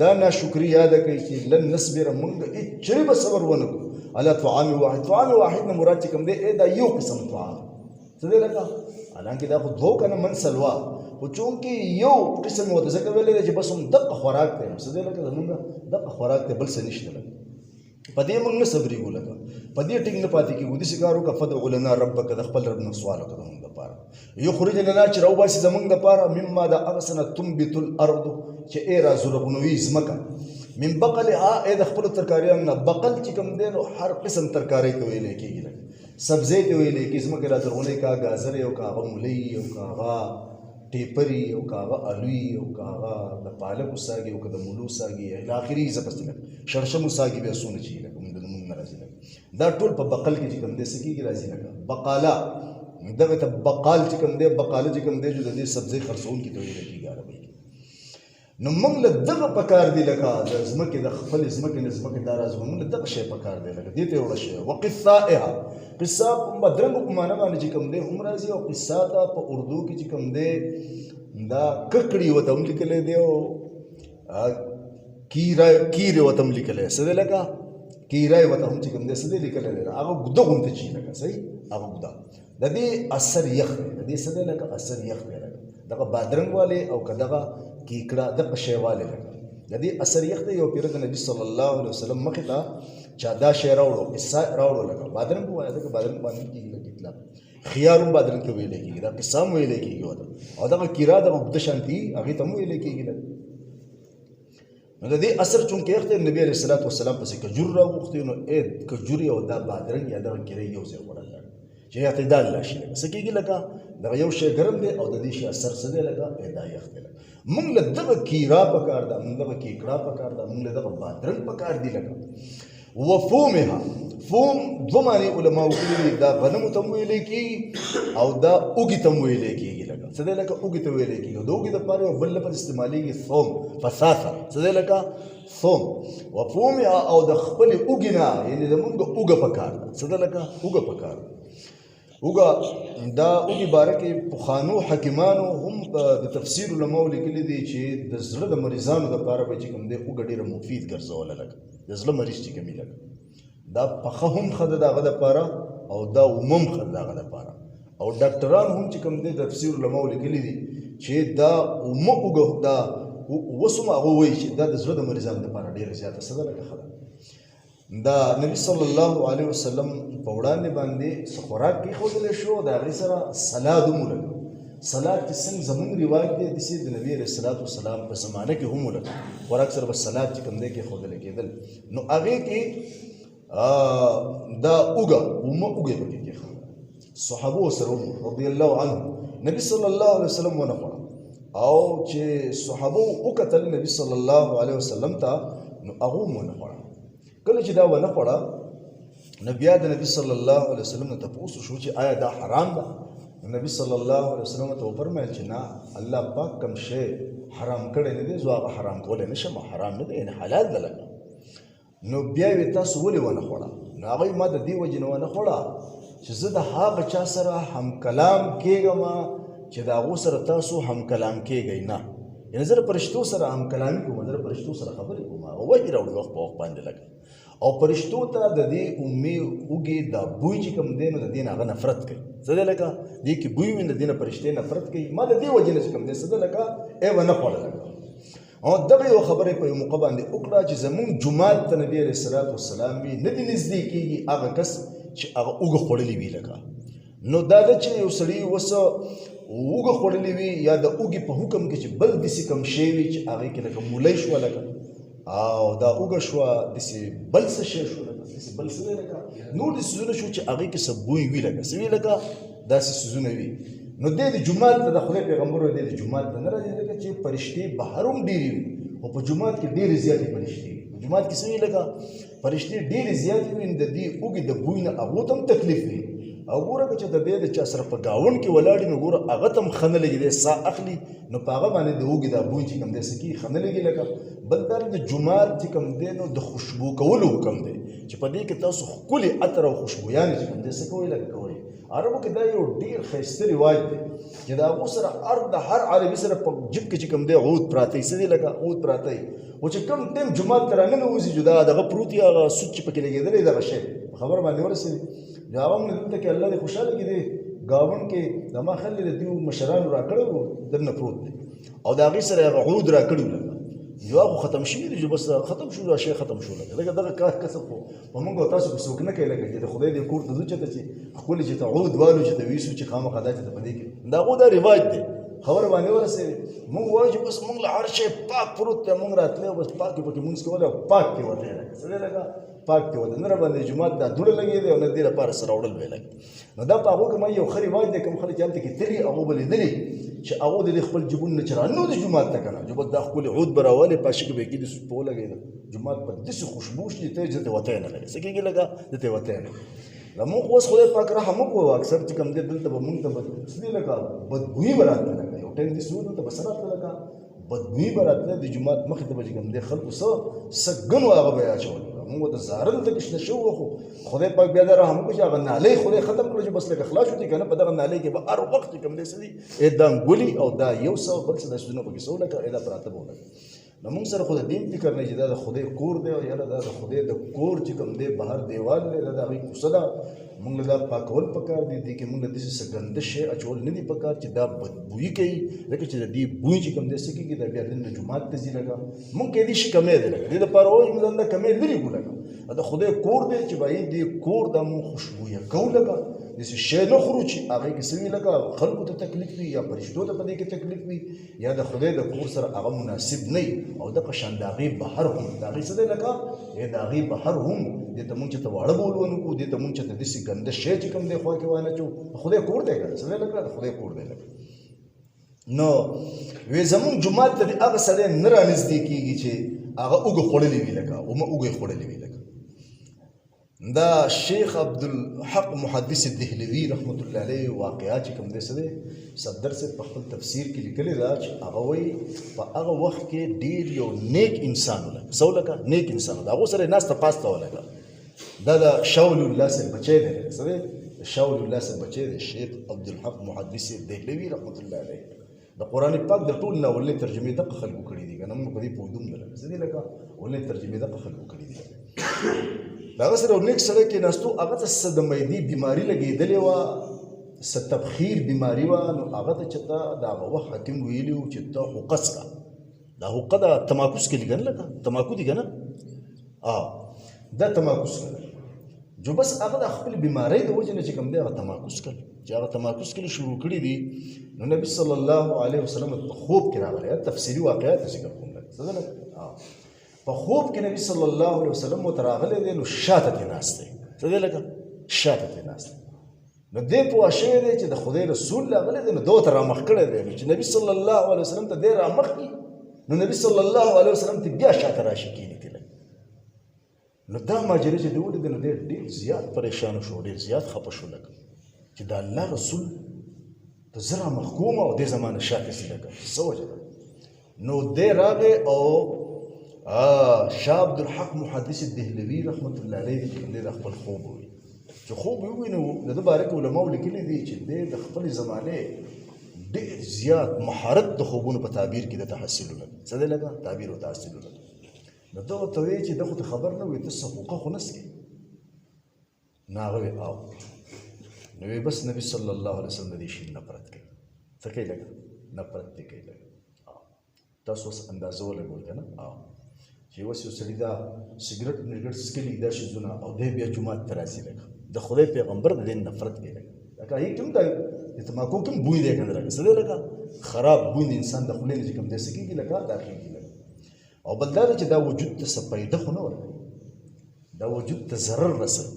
S1: دا ناشکري یاده کوي چې لن نصبر مونږ هېچرې به صبر ونه کړو على طعام واحد طعام واحد نه مراد چې کوم دی دا یو قسم طعام څه دی لکه حالانکې دا خو دوه که نه من سلوا خو چونکې یو قسم یې ورته ځکه ویلی دی چې بس هم دغه خوراک دی څه دی لکه زمونږ دغه خوراک دی بل څه نشته لکه په دې موږ نه صبرېږو لکه په دې ټینګ نه پاتې کېږو داسې کار وکړه فدع لنا ربک د خپل رب نه سوال وکړه زمونږ دپاره یخرج لنا چې راوباسي زمونږ دپاره مما د هغه څه نه تنبت الارض چې ای رازرغونوي ځمکه من بقلها ای د خپلو ترکاریانو نه بقل چې کوم دی نو هر قسم ترکاری ته ویلی کېږي لکه سبزی ته ویلی کېږي ځمکې رازرغونی که ګازرې او که هغه مولۍ او که هغه ټیپري او که هغه الوي او که هغه د پالکو ساګي او که د مولو ساګي الی اخري زه پسې لکه شړشمو ساګي بیا څونه چې لکه مونږ د مونږ نه راځي لکه دا ټول په بقل کې چې کوم دی څه کېږي راځي لکه بقاله دغه ته بقال چې کوم دی بقاله چې کوم دی چې د دې سبزۍ خرڅونکي ته ویلی کېږي عربۍ کې نو موږ له دغه پکار دی لکه د ځمکې د خپلې ځمکې نه ځمکې دا راځو موږ له دغه شی پکار دی لکه دې ته یې وړه شی وقثائها قصه په بدرنګو په معنی باندې چې کوم دی هم راځي او قصه ته په اردو کې چې کوم دی دا ککړي ورته هم لیکلی دی او کیرې ورته هم لیکلی څه دی لکه کیری ورته هم چې کوم دی څه دی لیکلی دی هغه ګوده غونته چې لکه صحیح هغه ګوده د دې اثر یخ دی د دې څه دی لکه اثر یخ دی لکه دغه بادرنګ والې او که دغه کیکړه دغه شی والې لکه د دې اثر یخ دی یو پیره د نبي صلی الله علیه وسلم مخې ته چا دا شی راوړو قصه راوړو لکه بادرنګ ووایه ځکه بادرنګ باندې کېږي لکه اطلاق خیار هم بادرنګ ته ویلی کېږي دا قصه هم ویلی کېږي ورته او دغه کیرا دغه اوږده شانتي هغې ته هم ویلی کېږي لکه نو د دې اثر چونکې یخ دی نبي علیه الصلاة وسلام پسې کجور راوغوښتې نو کجورې او دا بادرنګ یا دغه کیرې یو ځای خوړل چې اعتدال راشي لکه څه کېږي لکه دغه یو شی ګرم دی او د دې شي اثر څه دی لکه دا یخ دی لکه مونږ له دغه کیرا پکار ده مونږ دغه کیکړه پکار ده مونږ له دغه بادرنګ پکار دي لکه وفومها فوم دوه معنی علما وکړي دي دا غنمو ته هم ویلی کېږي او دا اوږې ته هم ویلی کېږي لکه څه دی لکه اوږې ته ویلی کېږي د اوږې دپاره یو بل لفظ استعمالېږي ثوم فساخه څه دی لکه ثوم وفومها او د خپلې اوږې نه یعنې زمونږ اوږه پکار ده څه ده لکه اوږه پکار ده اوږه دا اوږې باره کې پخوانو حکیمانو هم د تفسیر علماو لیکلي دي چې د زړه د مریضانو دپاره به چې کوم دی اوږه ډېره مفید ګرځوله لکه د زړه مریض چې کوم لکه دا پخه هم ښه ده د هغه دپاره او دا عموم ښه ده د هغه دپاره او ډاکټران هم چې کوم دی تفسیر علماو لیکلي دي چې دا عموم اوږه دا اوس هم هغه وایي چې دا د زړه د مریضانو دپاره ډېره زیاته څه ده لکه ښه ده دا نبی صلی الله علیه وسلم په وړاندې باندې څه خوراک کېښودلی شو د هغې سره سلاد هم ولګو سلاد چې څنګه زمونږ رواج دی داسې د نبي علیه الصلاة وسلام په زمانه کې هم ولګو خوراک سره به سلاد چې کوم دی کېښودلی کېدل نو هغې کې دا اوږه اومه اوږې پکې کېښوده صحابو سره رضی الله عنه نبی صلی الله علیه وسلم ونه خوړه او چې صحابو وکتل نبی صلی الله علیه وسلم ته نو هغه هم ونه خوړه کله چې دا ونه خوړه نو بیا د نبی صلی الله علیه وسلم نه تپوس شو چې آیا دا حرام ده؟ نبی صلی الله علیه وسلم ته وفرمایل چې نه، الله پاک کوم شی حرام کړی نه دی زه هغه حرام کولی نه شم، حرام نه دی یعنې حلال ده لکه. نو بیا یې تاسو ولې ونه خوړه؟ نو هغوی ما د دې وجې نه ونه خوړه چې زه د هغه چا سره هم کلام کېږم چې د هغو سره تاسو هم کلام کېږئ نه. یعنې زه د فرشتو سره هم کلامي کوم، زه د فرشتو سره خبرې کوم، هغه وحي راوړي وخت په وخت باندې لکه. او فرشتو ته د دې اومې اوږې دا بوی چې کوم دی نو د دې نه هغه نفرت کوي. څه دی لکه دې کې بوی وي د دې نه فرشتې نفرت کوي. ما د دې وجې نه چې کوم دی څه دی لکه ونه خوړه لکه. او دغه یو خبرې په یو موقع باندې وکړه چې زمونږ جومات ته نبي علیه الصلاة والسلام وي نه دې نږدې کېږي هغه کس چې هغه اوږه خوړلې وي لکه. نو دا ده چې یو سړي اوس اوږه خوړلې وي یا د اوږې په حکم کې چې بل داسې کوم شی وي چې هغې کې لکه مولی شوه لکه او دا اوږه شوه داسې بل څه شی شو لکه داسې بل څه دی لکه نور داسې څیزونه شو چې هغې کې څه بوی وي لکه څه وي لکه داسې څیزونه وي. نو دی د جومات ته د خدای پیغمبر دی د جومات ته نه راځي ځکه چې فرشتې بهر هم ډېرې وي خو په جومات کې ډېرې زیاتې فرشتې وي. په جومات کې څه وي لکه فرشتې ډېرې زیاتې وي د دې اوږې د بوی نه هغو ته هم تکلیف وي. او ګوره که چې د دې د چا سره په ګاونډ کې ولاړ نو ګوره هغه ته هم ښه نه لګي، دی ساه اخلي نو په هغه باندې د اوږې دا بوی چې کوم دی څه کېږي ښه نه لګي لکه. بل دا د جومات چې کوم دی نو د خوشبو کولو حکم دی چې په دې کې تاسو ښکلې عطر او خوشبویانې چې کوم دی څه کوئ لکه کوئ. عربو کې دا یو ډېر ښایسته رواج دی چې د هغو سره د هر عربي سره په جیب کې چې کوم دی عود پراته وي څه دی لکه عود پراته وي او چې کوم ټایم جومات ته راننوځي چې دا دغه پروت وي هغه سود چې پکې لګېدلی دغه شی په خبره باندې ورسېدي د هغه هم دلته کې الله دې خوشحاله کړي دی ګاونډ کې زما خیال دی د دوی مشرانو راکړی و درنه پروت دی او د هغې سره هغه عود راکړي وو لکه جواب خو ختم شوي دي چې بس ختم شو دا شی ختم شو لکه دغه کار کسب خو په موږ او تاسو کې څوک نه کوي لکه چې د خدای دې کور ته ځو چېرته چې ښکلې چې ته عود والو چې ته ویسو چې خامخا دا چې ته په دې کې د هغو دا رواج دی خبره باندې ورسېدې. موږ وایو چې بس موږ له هر شی پاک پروت دی موږ راتلی او بس پاک کې پکې مونځ کولی او پاک کې وتی لکه څه دی لکه پاک کې وتی نه راباندې جومات دا دوړه لګېدی او نه دې لپاره سره وړل وی لکه. نو دا په هغو کې ما یو ښه رواج دی کوم خلک چې هلته کې تلي هغو به لیدلي چې هغو د دې خپل جیبونه نه چې راننوځي جومات ته که نه جو بس دا ښکلې عود به راولې پاشي کې به یې کېدي سود په ولګېده جومات په داسې خوشبو شي چې ته یې ځته وتی نه لګي څه کېږي لکه ځته یې وتی نه. زمونږ اوس خدای پاک رحم وکړو اکثر چې کوم دی دلته به مونږ ته به څه دی لکه بدبویي به راتله لکه یو ټایم داسې و دلته به څه راتله لکه بدبویي به راتله د جومات مخې ته به چې کوم دی خلکو څه ګنو هغه به یې اچول مونږ ورته زهره دلته کې شنه شوي وو خو خدای پاک بیا دا رحم وکړو چې هغه نالۍ خدای ختم کړو چې بس لکه خلاص شو دي که نه په دغه نالۍ کې به هر وخت چې کوم دی څه دي دا ګولي او دا یو څه بل څه دا څیزونه پکې څه ولکه دا پراته به ولکه. نو موږ سره خو د دین فکر نه چې دا د خدای کور دی او یاره دا د خدای د کور چې کوم دی بهر دیوال دی دا د هغې کوڅه ده موږ له دا پاکول پکار دي دې کې موږ له داسې څه ګنده شی اچول نه دي پکار چې دا بدبویي کوي ځکه چې د دې بوی چې کوم دی څه کېږي دا بیا دلته جومات ته ځي لکه موږ کېدای شي کمی دی لکه دې دپاره وایو موږ دا کمی لرې کړو لکه د خدای کور دی چې باید دې کور دا موږ خوشبویه کوو لکه داسې شی نه خورو چې هغې کې څه وي لکه خلکو ته تکلیف وي یا فرشتو ته په دې کې تکلیف وي یا د خدای د کور سره هغه مناسب نه وي او دغه شان د هغې بهر هم د هغې څه دی لکه د هغې بهر هم دې ته مونږ چې ته واړه بول ونه کړو دې ته مونږ چې ته داسې ګنده شی چې کوم دی خوا کې وانهچو خدای کور دی که څه دی لکه د خدای کور دی لکه. نو وی زمونږ جومات ته دې هغه سړی نه رانږدې کېږي چې هغه اوږه خوړلې وي لکه اوږه یې خوړلې وي لکه. دا شیخ عبدالحق محدث دهلوي رحمت الله علیه واقعات چې کوم دی څه دی صفدر صاحب په خپل تفسیر کې لیکلي ده چې هغه وایي په هغه وخت کې ډېر یو نیک انسان ولکه څه ولکه نیک انسان د هغو سره یې ناسته پاسته ولکه دا د شاول الله صاحب بچی دی لکه څه دی د شاول الله صاحب بچی دی شیخ عبدالحق محدث دهلوي رحمت الله علیه د قرآن پاک د ټول نه اولنۍ ترجمې دغه خلکو کړي دي که نه موږ په دې پوهېدو نه لکه څه دي لکه اولنۍ ترجمې دغه خلکو کړي دي د هغه سره یو نیک سړی کېناستو هغه ته څه د معدې بیماري لګېدلې وه څه تبخیر بیماري وه نو هغه ته چې ته د هغه وخت حکیم ویلي وو چې ته حقه څکه دا حقه د تماکو څکلي که نه لکه تماکو دي که نه دا تماکو څکل جو بس هغه د خپل بیمارۍ د وجې نه چې کوم دی هغه تماکو څکل چې هغه تماکو څکلي شروع کړي دي نو نبي صلی الله علیه وسلم په خوب کې راغلی تفصیلي واقعات ذکر کوم لکه څه ده لکه په خوب کې نبی صلی الله علیه وسلم ورته راغلی دی نو شاته ترې ناست دی څه دی لکه شاته ترې ناست دی نو دې پوه شوی دی چې د خدای رسول راغلی دی نو ده ورته رامخ کړی دی نو چې نبي صلی الله علیه وسلم ته دی رامخ کړي نو نبي صلی الله علیه وسلم ته بیا شاته راشي کښېني نو دا ماجرې چې دی ولید نو ډېر زیات پریشان شو، ډېر زیات خفه شو لکه چې د الله رسول ته زه را محکوم او دې زما نه شاته سي لکه څه وجه ده. نو دی راغی او شاه عبدالحق محدث دهلوي رحمت الله علیه د خپل خوب وویل چې خوب یې ووینو د ده باره کې علماو لیکلي دي چې دی د خپلې زمانې ډېر زیات مهارت د خوبونو په تعبیر کې د تحصیل ولګ څه دی لکه تعبیر او تحصیل ولګ. نو ده ورته وایي چې ده خو ته خبر نه وي ته حقوقه خو نه څکې. نو هغه وی او نو وی بس نبی صلی الله علیه وسلم د دې شي نفرت کوي. څه کوي لکه نفرت دې کوي لکه تاسو اوس اندازه ولګوئ که نه چې اوس یو سړي دا سګرټ نګرټ څکلي دا شیزونه او دی بیا جومات ته راځي لکه د خدای پیغمبر د دې نفرت کوي لکه لکه هغې کوم دا د تماکو کوم بوی دی که نه لکه څه دی لکه خراب بوی د انسان د خولې نه چې کوم دی څه کېږي لکه داخلېږي لکه. او بل دا دی چې دا وجود ته څه فایده خو نه ورکوي، دا وجود ته ضرر رسوي.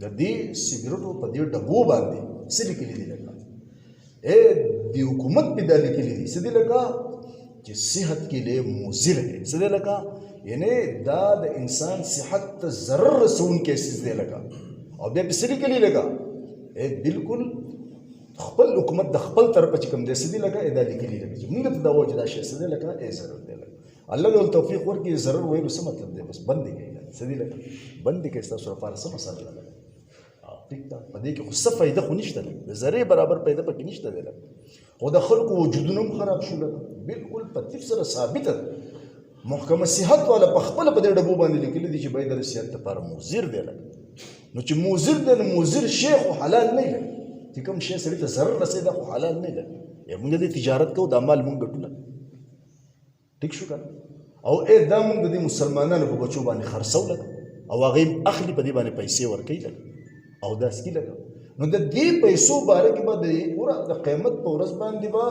S1: د دې سګرټو په دې ډبو باندې څه لیکلي دي لکه د حکومت پې دا لیکلي دي څه دي لکه چې صحت کے لیے مضر ہے. څه دی لکه یعنی دا د انسان صحت ته ضرر رسوونکی څیز دی لکه او بیا پې څه لیکلي لکه بلکل خپل حکومت د خپل طرفه چې کوم دی څه دی لکه دا لیکلي لکه چې موږ ته دا وایي چې دا شی څه دی لکه ضرر دی لکه. الله دې توفیق ورکړي. ضرر ویلو څه مطلب دی؟ بس بند یې کوي څه دی لکه بند یې کوي. ستاسو لپاره څه مسله ده لکه ټیک ده په دې کې خو څه فایده خو نشته لکه د ذرې برابر فایده پکې نشته دی لکه. خو د خلکو وجودونه هم خراب شو لکه بالکل په طب سره ثابته ده. محکمه صحت والا په خپله په دې ډبو باندې لیکلي دي چې باید د صحت لپاره مضر دی لکه. نو چې مضر دی نو مضر شی خو حلال نه دی چې کوم شی سړي ته ضرر رسوي دا خو حلال نه دی. موږ دې تجارت کوو دا مال موږ ګټو لکه ټیک شو که نه. او دا موږ د دې مسلمانانو په بچو باندې خرڅو لکه او هغې اخلي په دې باندې پیسې ورکوي لکه او داسې کې لکه. نو د دې پیسو باره کې به د قیامت په ورځ باندې به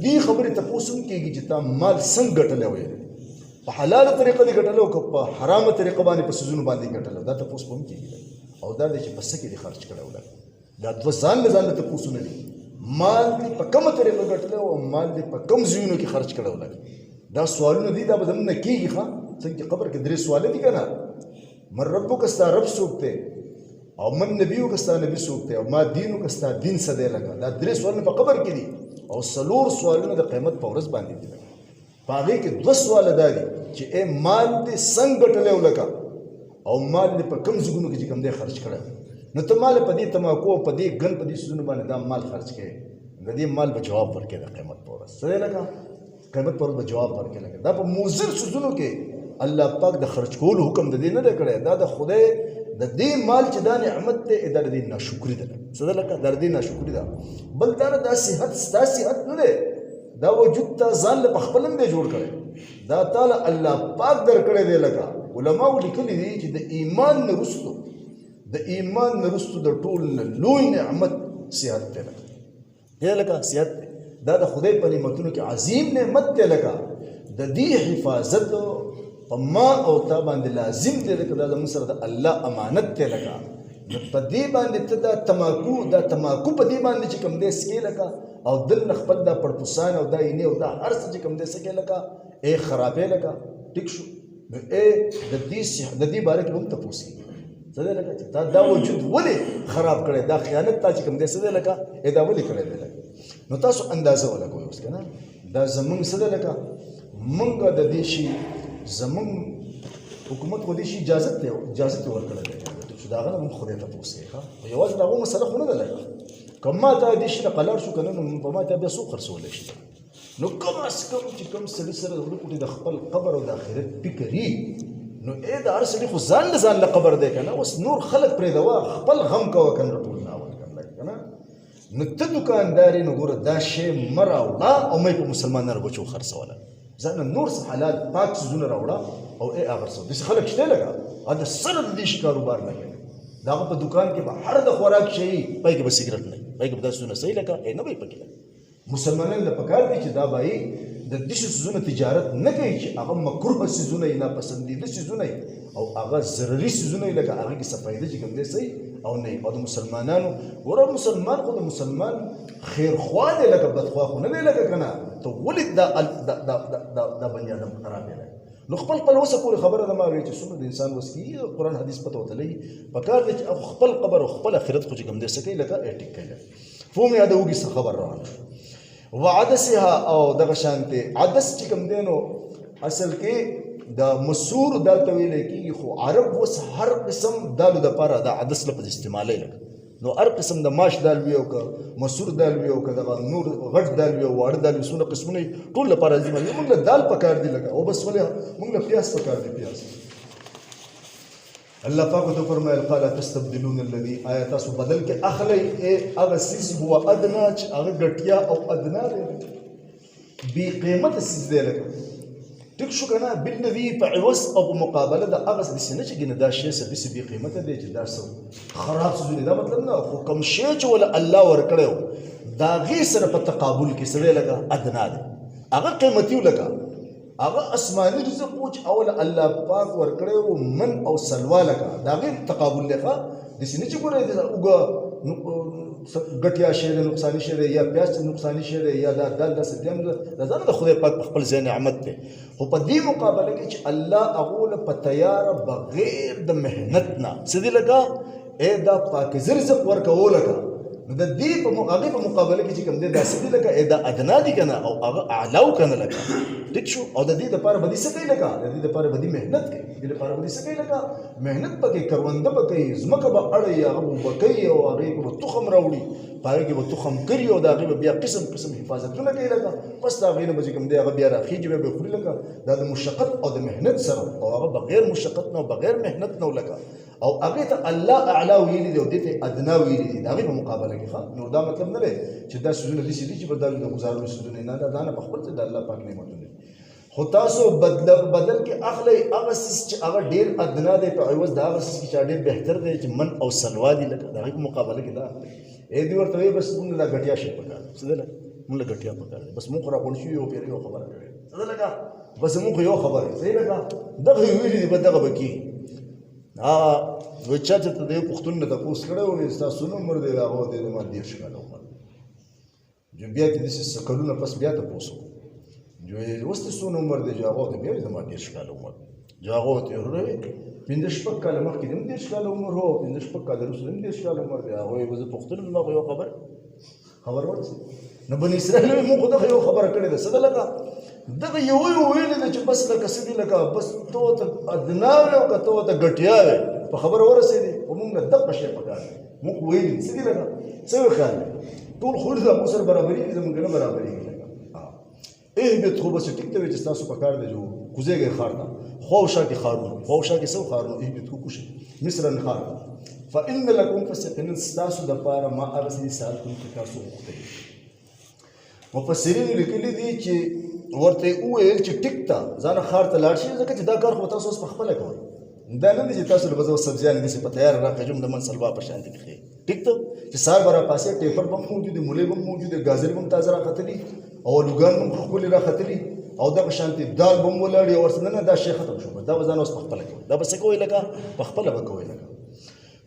S1: دې خبرې تپوس هم کېږي چې تا مال څنګه ګټلی وی په حلاله طریقه دې ګټلی او که په حرامه طریقه باندې په څیزونو باندې ګټلی دا تپوس به هم کېږي او دا دی چې په څه کې دې خرچ کړی ولا دا دوه ځان له ځان له تپوسونه دي. مال دې په کومه طریقه ګټلی او مال دې په کوم ځایونو کې خرچ کړی ولا دا سوالونه دي. دا به زموږ نه کېږي ښه څنګه چې قبر کې 3 سواله دي که نه من ربک ستا رب څوک دی او من نبیو که ستا نبی څوک دی او ما دینو که ستا دین څه دی لکه دا 3 سوالونه په قبر کې دي او 4 سوالونه د قیامت په ورځ باندې دي. په هغې کې 2 سواله دا دي چې مال دې څنګه ګټلی و لکه او مال دې په کوم ځایونو کې چې کوم دی خرچ کړی نو ته مال په دې تماکو او په دې ګن په دې څیزونو باندې دا مال خرچ کوې د دې مال به جواب ورکوې د قیامت په ورځ څه دی لکه قیامت په ورځ به جواب ورکوې لکه دا په مضر څیزونو کې الله پاک د خرچ کولو حکم د دې نه دی کړی. دا د خدای د دې مال چې دا نعمت دی دا د دې ناشکري ده څه ده لکه دا د دې ناشکري ده. بل دا دا صحت ستا صحت نه دی دا وجود ته ځان له په خپل هم دی جوړ کړی دا تعالی الله پاک درکړی دی. لکه علماو لیکلي دي چې د ایمان نه وروستو د ټول نه لوی نعمت صحت دی لکه دی لکه صحت دی دا د خدای په نعمتونو کې عظیم نعمت دی لکه د دې حفاظت په ما او تا باندې لازم دی لکه دا زموږ سره د الله امانت دی لکه نو په دې باندې ته دا تماکو په دې باندې چې کوم دی څکې لکه او دل نه خپل دا پړپوسان او دا اینې او دا هر څه چې کوم دی څکې لکه خرابې لکه ټیک شو نو د دې باره کې هم تپوس کېږي څه دی لکه چې تا دا وجود ولې خراب کړی دا خیانت تا چې کوم دی څه دی لکه دا ولې کړی دی لکه. نو تاسو اندازه ولګوئ اوس که نه دا زموږ څه دی لکه موږ د دې شي زمون حکومت خو دې شي اجازه ورکړی دی چې د هغه نه موږ خدای تپوس کوي یوازې د هغو مسله خو نه ده لکه که ما ته دې شي نه قلار شو که نه نو په ما ته بیا څوک خرڅولی شي نو کم از کم چې کوم سړي سره وکړي د خپل قبر او د آخرت فکر وي نو د هر سړي خو ځان له قبر دی که نه اوس نور خلک پرېږدوه خپل غم کوه که نه ټول ناول که نه نو ته دوکاندار یې نو ګوره دا شی مه راوړه او مه یې په مسلمانانو بچو خرڅوله ځان نور څه حلال پاک څیزونه راوړه او هغه څه داسې خلک شته لکه د سره د دې شي کاروبار نه کوي د هغه په دوکان کې به هر د خوراک شی پای کې به سګرټ نه پای کې به دا څیزونه صحیح لکه نه به یې پکې مسلمانانو ته پکار دی چې دا به یې د دې څیزونو تجارت نه کوي چې هغه مکروه څیزونه یې ناپسندیده څیزونه یې او هغه ضرري څیزونه یې لکه هغه کې څه فایده چې کوم دی صحیح او نه او د مسلمانانو ګوره مسلمان خو د مسلمان خیرخوا دی لکه بدخوا خو نه دی لکه که نه ته ولې دا بني آدم خراب دی نو خپل وسه پورې خبره ده ما وی چې څومره د انسان وس کی قرآن حدیث پته وته لګي پکار دی چې خپل قبر او خپل آخرت خو چې کوم دې سکی لکه ټیک کړي فوم یاد وګي څه خبر روانه وعدسها او دغه شانته عدس چې کوم دینو اصل کې د مسور دالته ویل کېږي خو عرب وس هر قسم دالو د پاره د عدس لپاره استعمالي لګ نو هر قسم د ماش دال وی او که مسور دال وی او که د نور غټ دال وی او واړه دال وی څونه قسمونه ټول لپاره ځي موږ له دال پکار دی لګ او بس ولې موږ له پیاز پکار دی پیاز الله پاک تو فرمایل قال تستبدلون الذي آیات سو بدل کې اخلی هغه سیس هو ادنا چې هغه ګټیا او ادنا دی بی قیمت سیس دی لګ ټیک شو کنه بالذي په عوض او په مقابله د هغه د سینې چې ګنه دا شی سرویس بی قیمت دی چې دا سو خراب څه دی دا مطلب نه خو کم شی چې ول الله ورکړو دا غي سره په تقابل کې سره لګا ادنا دی هغه قیمتي لګا هغه اسماني رزق او چې اول الله پاک ورکړو من او سلوا لګا دا غي تقابل لګا د سینې چې ګوره اوګه ګټیا شی د نقصانی شی یا پیاز نقصانی شی یا دا دال د ستیم د ځان د خدای پاک خپل ځای نعمت دی خو په دې مقابله کې چې الله اغول په تیار بغیر د مهنت نه سدي لگا دا پاک رزق ورکول لگا د دې په مقابله کې چې کوم دې د سدي لگا دا ادنا دي کنه او هغه اعلی کنه لگا ټیک شو او د دې لپاره بدی څه کوي لگا د دې لپاره بدی مهنت کوي د دې لپاره بدی څه کوي لگا مهنت پکې کرونده پکې زمکه به اړي هغه بکې او هغه په تخم راوړي پاره کې به تخم کړی او دا هغه بیا قسم حفاظتونه کوي لگا بس دا غینه به کوم دې هغه بیا راخیږي به خوري لگا دا د مشقت او د مهنت سره او هغه بغیر مشقت نه بغیر مهنت نه لگا او هغه ته الله اعلی ویلي دی او دې ته ادنا ویلي دی دا په مقابله کې ښه نو دا مطلب نه دی چې دا سوزونه دي چې په دالو د گزارو سوزونه نه دا نه په خپل ته د الله پاک نعمتونه خو تاسو بدل کې اخلي هغه چې هغه ډیر ادنا دی په عوض دا هغه چې ډیر بهتر دی چې من او سلوا دی لکه دا په مقابله کې دا دې ورته بس موږ لا غټیا شي پکار څه ده موږ لا غټیا پکار بس موږ را پون شو یو پیر یو خبره کړې څه ده لکه بس موږ یو خبره صحیح لکه دغه ویلي دی بدغه بکی وچا چې ته د پښتون نه تاسو کړو نه تاسو نو عمر دی هغه د ما دیر شکل عمر جو بیا کې د سکلونه پس بیا ته پوسو جو وست سونه عمر دی هغه د بیا د ما دیر شکل عمر جو هغه ته ورته پنځه شپږ کاله مخکې د دیر شکل عمر هو پنځه شپږ کاله وروسته د دیر شکل عمر دی هغه وز پښتون نو یو خبر ورته نو بني اسرائیل موږ دغه یو خبره کړې ده څه ده لکه دغه یو ویل دی چې بس لکه څه دي لکه بس تو ته ادنا او که تو ته ګټیا په خبره ورسېدي او موږ نه دغه شی پکار موږ ویل څه دي لکه څه وکړ ټول خور د مو سره برابرۍ کې زموږ نه برابرۍ کې لکه به خو بس ټیک ته چې تاسو پکار دی جو کوزېږي خار دا خوشا کې خارونه خوشا کې سو خارونه به تو کوشي مصرن خار فإن لكم فسقن تاسو د پاره ما ارسي ساتون کې تاسو وخته مفسرین لیکلي دي چې ورته وویل چې ټیک تا ځان خار ته لاړ شي ځکه چې دا کار خو تاسو اوس په خپل کوئ دا نه دي چې تاسو له بزو سبزیان دي په تیار راکړم د من سلوا په شان دي ټیک ته چې سار برا پاسه ټیپر بم موجود دي مولې بم موجود دي غازل بم تازه راختلي او لوګان بم خپل راختلي او دا په شان دي دال بم ولاړي او ورسره نه دا شي ختم شو دا ځان اوس په خپل کوي دا بس کوي لکه په خپل وکوي لکه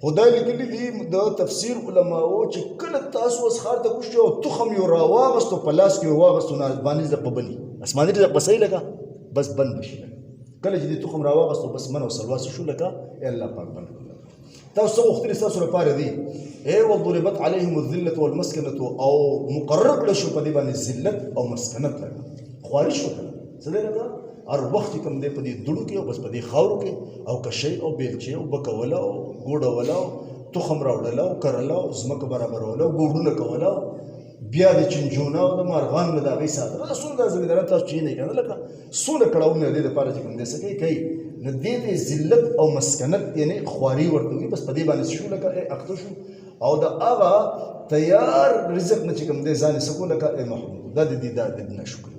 S1: خدای لیکلي دي د تفسیر علماو چې کله تاسو اوس خار ته کوشش او تخم یو راواغستو په لاس کې واغستو نه باندې ز په بني اسماني رزق بسې لګا بس بند بشي کله چې تخم راواغستو بس من او سلواس شو لګا الله پاک بند تاسو وخت تاسو لپاره دي وضربت عليهم الذله والمسكنه او مقرر کړ شو په دې باندې ذلت او مسکنت لګا خواري شو څه لګا هر وخت کوم دې په دې دړو کې او بس په دې خاورو کې او کشي او بیلچې او بکولا او ګوډه ولا تخم راوړل او کرل او زمکه برابرول او ګوډونه کول بیا د چنجونه او د مارغان له دغه ساتره رسول د زمیدار تاسو چی نه کنه لکه سونه کړهونه دې لپاره چې کوم دې سکه کوي نه دې ذلت او مسکنت یعنی خواري ورته وي بس په دې باندې شو لکه اخته شو او د هغه تیار رزق نه چې کوم دې ځان سکو لکه محمود دا دې د نشکر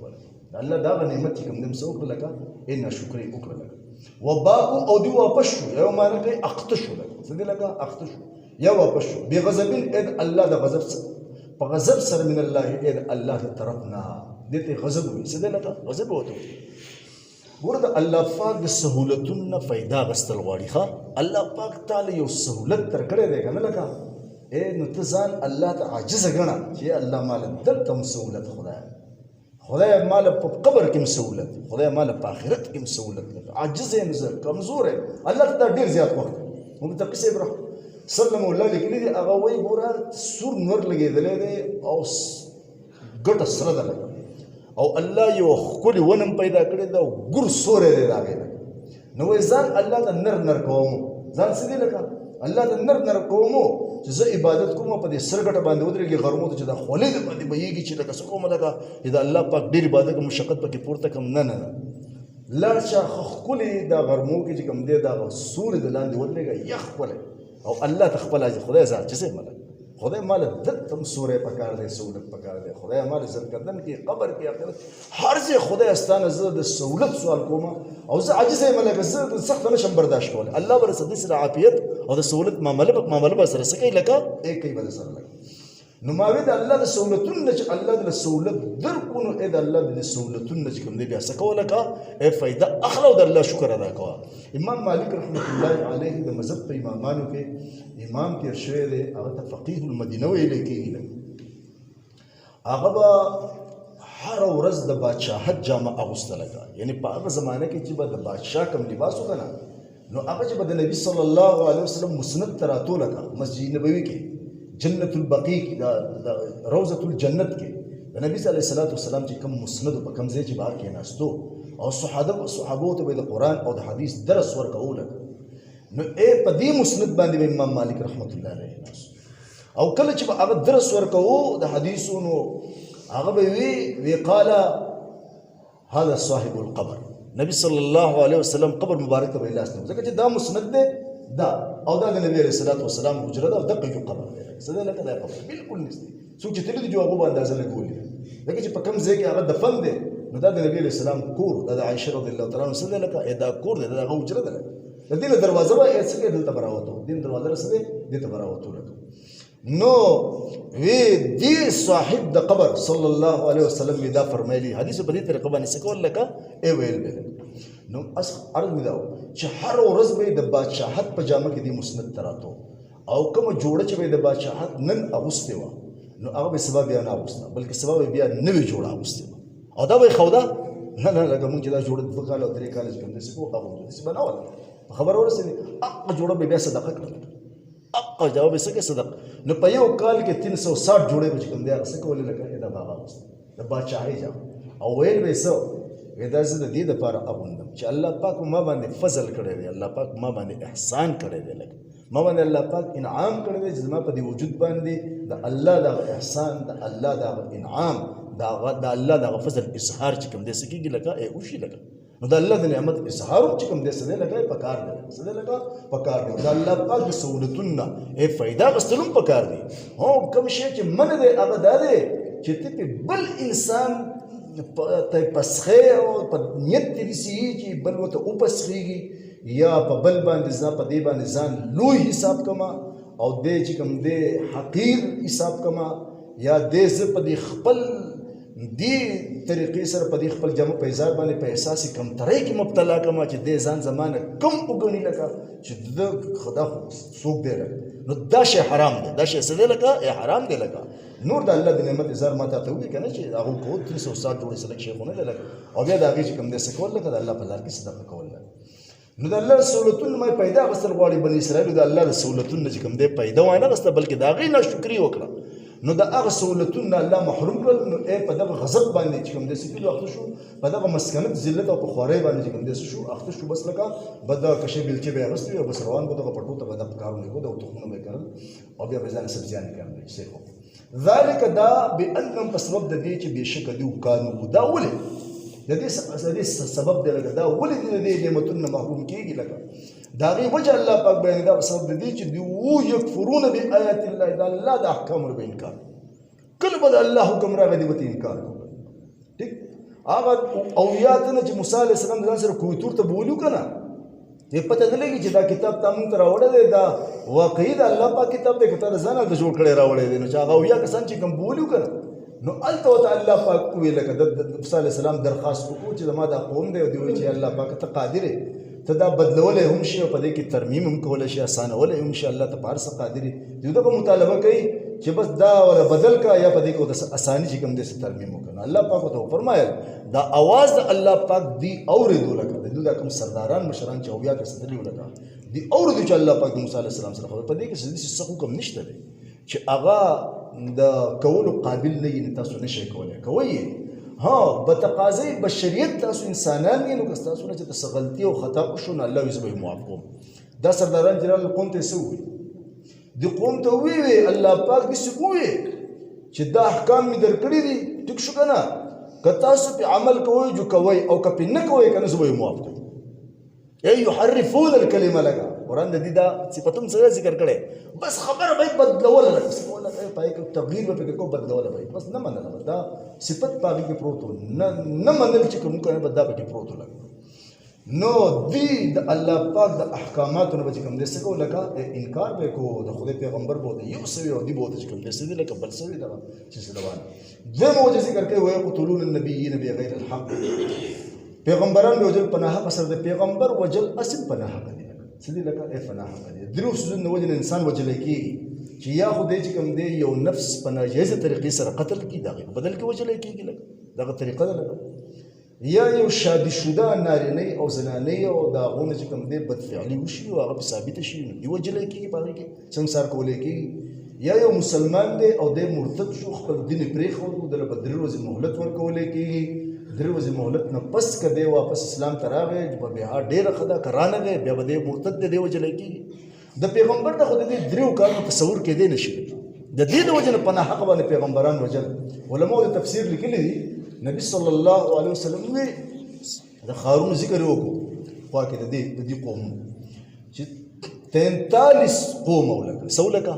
S1: الله دا نعمت کوم دم سوک لکه ان شکر وکړه لکه وباء او دی واپس شو یو معنی کوي اخته شو لکه څه دی لکه اخته شو یا واپس شو بغضبین اذ الله د غضب په غضب سره من الله اذ الله طرفنا دته غضب وي څه دی لکه غضب وته ورته الله پاک د سہولتونو فائدہ غستل غواړي ښا الله پاک تعالی یو سہولت تر کړی دی کنه لکه نو ته ځان الله ته عاجز غنا چې الله مال دلته سہولت خدای خدای مال په قبر کې مسولت، خدای مال په آخرت کې مسولت. عاجز یم زه، کمزور یم، الله ته ډېر زیات وخت. موږ ته قصه ابراهیم سلم الله لیکلي دي، هغه وایي ګوره سور نور لګېدلی دی او ګټه سره ده لکه، او الله یو ښکلې ونم پیدا کړې ده او ګور سوری دی د هغې لکه. نو وایي ځان الله ته نر نر کوم، ځان څه دی لکه الله ته نر نر کوم چې زه عبادت کوم په دې سر ګټه باندې ودرېږي غرمو ته چې دا خولې د باندې بهېږي چې لکه څه کوم لکه چې د الله پاک ډېر عبادت کوم مشقت پکې پورته کړم. نه نه نه، لاړ شه ښکلې دا غرمو کې چې کوم دی دا سوري د لاندې ودرېږه یخ ښکلی او الله ته خپل خدای ځان چې څه ملک خدای مال دته سورې پکار دی، سہولت پکار دی. خدای مال عزت کردن کې قبر کې آخرت هر ځای خدای استانه زه د سہولت سوال کوم او زه عاجز یم لکه زه سخت نشم برداشت کولی. الله به رسدي سره عافیت او د سہولت معامله به سره څه کوي لکه ای کوي به سره لکه. نو ما وی د الله د سہولتونو چې الله د سہولت درکو نو ای د الله د سہولتونو چې کوم دی بیا څه کوه لکه ای فایده اخله او د الله شکر ادا کوه. امام مالک رحمت الله علیه د مذهب په امامانو کې امام تیر شوی دی، هغه ته فقیه المدینه ویلی کېږي. هغه به هره ورځ د بادشاهت جامه اغوسته لکه، یعنی په هغه زمانه کې چې به د بادشاه کوم لباس و که نه نو هغه چې به د نبي صلی الله علیه وسلم مسند ته راتو لکه مسجد نبوي کې جنت البقیع کې د روضة الجنت کې د نبي صلی الله علیه وسلم چې کوم مسند په کوم ځای چې به کېناستو او صحابو ته به د قرآن او د حدیث درس ورکوو لکه نو په دې مسند باندې به امام مالک رحمت الله علیه ناست او کله چې به هغه درس ورکوو د حدیثو نو هغه به وی قال هذا صاحب القبر، نبی صلی الله علیه وسلم قبر مبارک ته به لاس نه ځکه چې دا مسند دی دا او دا د نبی علیه الصلاۃ والسلام حجره ده او دقه یو قبر دی څه دی لکه دا قبر بالکل نږدې څوک چې تللی دي جو هغه به اندازه لګولې ځکه چې په کوم ځای کې هغه دفن دی نو دا د نبی علیه السلام کور دا د عایشه رضی الله تعالی عنها څه دی لکه دا کور دی دا هغه حجره ده لکه د دې له دروازه به څه کې دلته براوته دین دروازه سره دې ته براوته لکه نو وی دی صاحب د قبر صلی الله علیه وسلم دا فرمایلی حدیث په دې طریقه باندې څه کول لکه ای ویل به نو اس عرض مې دا چې هر ورځ به د بادشاہت په جامه کې دی مسند تراتو او کوم جوړه چې به د بادشاہت نن اغوسته و نو هغه به سبب بیا نه اغوسته بلکې سبب بیا نوې جوړه اغوسته او دا به خودا نه نه لکه مونږ چې دا جوړه په کال او درې کال کې کوم څه کو هغه څه بناول خبر ورسېږي هغه جوړه به بیا صدقه کړل اقا جواب یې څه کې صدق نو په یو کال کې 360 جوړې به کوم دی هغه څه کولې لکه دا باغ اغوسته د بادشاہي جام او ویل به څه دا زه د دې لپاره اغوندم چې الله پاک ما باندې فضل کړی دی، الله پاک ما باندې احسان کړی دی، لکه ما باندې الله پاک انعام کړی دی چې زما په دې وجود باندې د الله د احسان د الله د انعام د الله د فضل اظهار چې کوم دی څه کېږي لکه وشي لکه نو د الله د نعمت اظهار چې کوم دی څه دی لکه پکار دی څه دی لکه پکار دی د الله پاک د سہولتونه فایده اخیستلو پکار دی. هو کوم شی چې منع دی هغه دا دی چې ته بل انسان ته پسخې او په نیت دې سي چې بل وته او پسخېږي یا په بل باندې ځان په دې باندې ځان لوی حساب کما او دې چې کوم دې حقیر حساب کما یا دې ز په دې خپل دې طریقې سره په دې خپل جمع په حساب باندې په احساسي کم ترې کې مبتلا کما چې دې ځان زمانه کم وګڼي لکه چې د خدا څوک دی نو دا شی حرام دی، دا شی څه دی لکه حرام دی لکه نور د الله د نعمت اظهار ماته ته وی کنه چې هغه کو 360 جوړې سره شیخونه لکه او بیا دا هغه چې کوم دې څه کول لکه د الله په لار کې صدقه کول نو د الله سہولتونه مې پیدا غسل غواړي بنی اسرائیل د الله د سہولتونه چې کوم دې پیدا وای نه غسل بلکې دا غي ناشکری وکړه نو د هغه سہولتونه الله محروم کړل نو په دغه غضب باندې چې کوم دې سپیلو اخته شو په دغه مسکنت ذلت او په خواري باندې چې کوم دې شو اخته شو بس لکه بد کشه بلچې به غستې او بس روان کو دغه پټو ته بد کارونه کو د توخونه به کړل او بیا به ځان سبزیان کړل شي خو ذلك دا بانهم بسبب د دې چې بشک دی قانون دا ولې د دې سبب دی لکه دا ولې د دې نعمتونو محروم کیږي لکه دا غي وجه الله پاک بیان دا سبب د دې چې دی وو یکفرون بیاات الله دا الله د احکام ور به انکار کله بد الله حکم راغی دی وته انکار ٹھیک هغه او یاتنه چې موسی علی السلام ځان سره کوی تور ته بولیو کنه دې پته نه لګي چې دا کتاب تاسو ته راوړل دی دا واقعي د الله پاک کتاب دی کته ځان ته جوړ کړی راوړل دی نو چې هغه یا کسان چې کوم بولیو کنه نو الته الله پاک وی لکه د موسی علی السلام درخواست وکړو چې ما دا قوم دی او دی چې الله پاک ته قادر ته دا بدلولی هم شي او په دې کې ترمیم هم کولی شي اسانولی هم شي الله ته په هر څه قادر دی دغه مطالبه کوي چې بس دا ولا بدل کا یا په دې کې د اساني چې کوم دې ترمیم وکړه الله پاک ته فرمایل دا आवाज د الله پاک دی اورېدو لکه دا کوم سرداران مشران چې اویا کې ستدلی ولکه دی اورېدو چې الله پاک موسی علیه السلام سره په دې کې څه حکم نشته دی چې هغه د کولو قابل نه یې تاسو نشئ کولی کوي ها بتقاضی بشریت تاسو انسانان یې نو که تاسو نه چې څه غلطي او خطا وشو نو الله یې به معاف کوم دا سرداران جلال قوم ته سوي دی قوم ته وی الله پاک دې سپوي چې دا احکام می درکړي دي ټیک شو کنه که تاسو په عمل کوئ جو کوئ او که په نه کوئ کنه زه به معاف کوم ای یحرفون الکلمه لك قرآن د دې دا صفاتم سره ذکر کړي بس خبره به بدلول نه پای کې تغییر به کو بدلول به بس نه منل دا صفت پاږي کې پروت نه منل چې کوم کنه بدا به کې پروت لګ نو دی د الله پاک د احکاماتو نه چې کوم دې څه کو لکه انکار به کو د خدای پیغمبر بو د یو سوي او دی بو چې کوم دې څه لکه بل سوي دا چې سلوان زه موجه ذکر کوي وي قتلون النبیین بغیر الحق پیغمبران به وجل پناه اثر د پیغمبر وجل اصل پناه کوي سدي لکه ای پناه کوي درو سوزن وجل انسان وجل کی چې یا خدای چې کوم دی یو نفس په ناجیزه طریقې سره قتل کی دا بدل کې وجل کیږي لکه دغه طریقه ده لکه یا یو شادي شوده نارینه او زنانه او دا غونه چې کوم دی بدفعلی وشي او هغه ثابت شي دی وجل کیږي په کې سنسار کولای کیږي یا یو مسلمان دی او د مرتد شو خپل دین پرې خو د بدر روز مهلت ورکولای کیږي درې ورځې مهلت نه پس کده واپس اسلام ته راغی په بیا ډېره خدا کرانه دی بیا به مرتد دی وجل کیږي د پیغمبر د خو د دې دریو کارونو تصور کېدی نشي د دې د وجه نه پناه حق باندې پیغمبران وجل علماء د تفسیر لیکلي دي نبی صلی الله علیه وسلم وی د خارون ذکر وکړو خو کې د دې قوم چې 43 قوم ولکه سولکه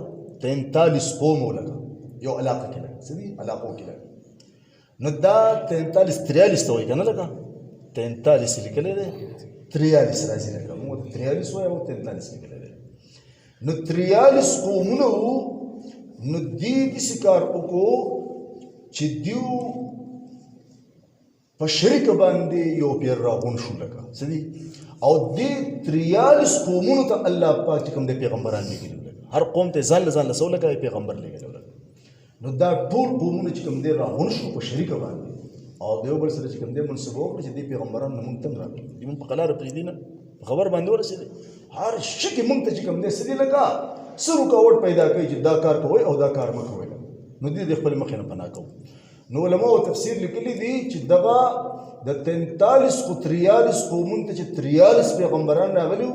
S1: 43 قوم ولکه یو علاقه کې سدي علاقو کې نو دا 43 ته وایي کنه لکه 43 لیکلی دی 43 راځي لکه موږ 43 وایو او 43 لیکلی دی نو 43 قومونه نو دې داسې کار وکړو چې دیو په شریک باندې یو پیر راغون شو لکه څه دي او دې 43 قومونو ته الله پاک کوم د پیغمبران لګېدل هر قوم ته ځان له ځان له سوله کوي پیغمبر لګېدل نو دا ټول قومونه چې کوم دی راغون شو په شریکه باندې او دیو بل سره چې کوم دی منسوب وکړي چې د پیغمبران نه مونږ تم راغلي دی مونږ په قلار پرې دی نه خبر باندې ورسېدي هر شي کې مونږ ته چې کوم دی سړي لکه سر رکاوټ پیدا کوي چې دا کار کوئ او دا کار مه کوئ نو دې د خپل مخې نه پناه کوو نو علماء تفسیر لیکلي دي چې دغه د 43 خو 43 قومونو ته چې 43 پیغمبران راغلي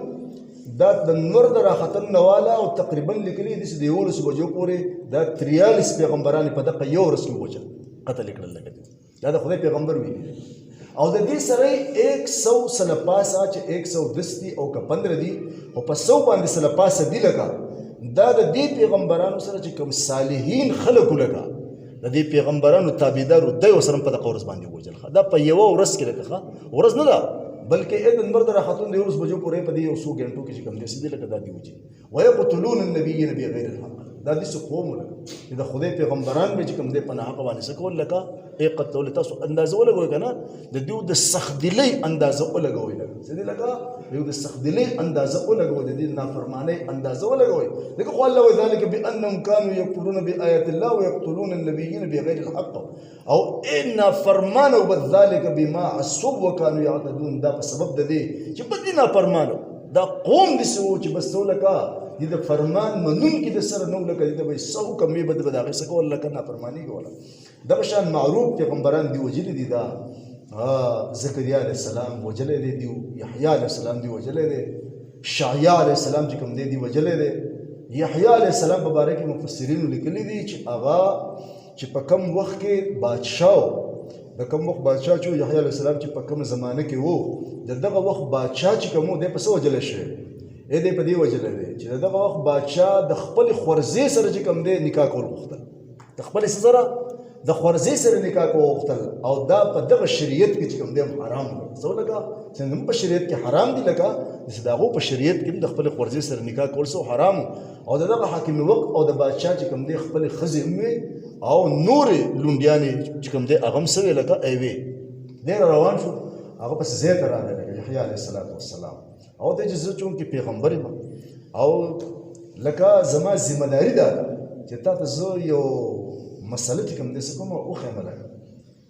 S1: دا د نور د راختن نواله او تقریبا لیکلي دي چې د 11 بجو پورې دا 43 پیغمبران په دغه یو ورځ کې وجل قتل کړل لګي دا د خدای پیغمبر وی او د دې سره 100 سله پاسه چې 110 دي او که 15 دي او په 100 باندې سله پاسه دي لګا دا د دې پیغمبرانو سره چې کوم صالحین خلق لګا د دې پیغمبرانو تابعدارو د وسره په دغه ورځ باندې وجل دا په یو ورځ کې لګا ورځ نه ده بلکې اذن مرد راختون دی ورس بجو پورې په دې یو څو غنټو کې چې کوم دې سیدل کدا دی وځي ويقتلون النبيين بغیر الحق دا دې څه قوم له د خدای پیغمبران به چې کوم دې پناه حق باندې سکول لکه ای قتل تاسو اندازه ولګوي کنه د دیو د سخدلی اندازه ولګوي لکه سیدل لکه یو د سخدلی اندازه ولګوي د دې نافرمانی اندازه ولګوي لکه قال الله ذلك بانهم كانوا يكفرون بآيات الله ويقتلون النبيين بغیر الحق او ان فرمانوا بذلك بما عصوا وكانوا يعتدون دا په سبب د دې چې په دې نافرمانو دا قوم دې سو چې بس لکه دې د فرمان منون کې د سره نو لکه دې به سو کمې بد بداغه سکو الله کنه فرمانی کوله دا بشان معروف پیغمبران دی وجل دي دا زکریا علیہ السلام وجلې دی یحیی علیہ السلام دی وجلې دی شعیا علیہ السلام چې کوم دی وجلې دی یحیی علیہ السلام په باره کې مفسرین لیکلي دي چې هغه چې په کم وخت کې بادشاہ د کم وخت بادشاہ چې یحیی علیہ السلام چې په کم زمانه کې وو دغه وخت بادشاہ چې کوم دی په څه وجل شي اې دې په دې وجل دی چې دغه وخت بادشاہ د خپل خورزې سره چې کوم دی نکاح کول غوښتل د خپل سره د خورزې سره نکاح کول غوښتل او دا په دغه شریعت کې چې کوم دی حرام دی څه لګا څنګه په شریعت کې حرام دی لکه چې داغو په شریعت کې د خپل خورزې سره نکاح کول سو حرام او دغه حاکم وقت او د بادشاہ چې کوم دی خپل خزې او نور لونډیانې چې کوم دی اغم سوي لکه ایوي ډېر روان شو هغه پس زه ته راغلی یحیی علیه السلام او ته چې زه چونکې پیغمبر یم او لکه زما ذمه داري ده چې تا ته زه یو مسله چې کوم داسې کوم وښیم لکه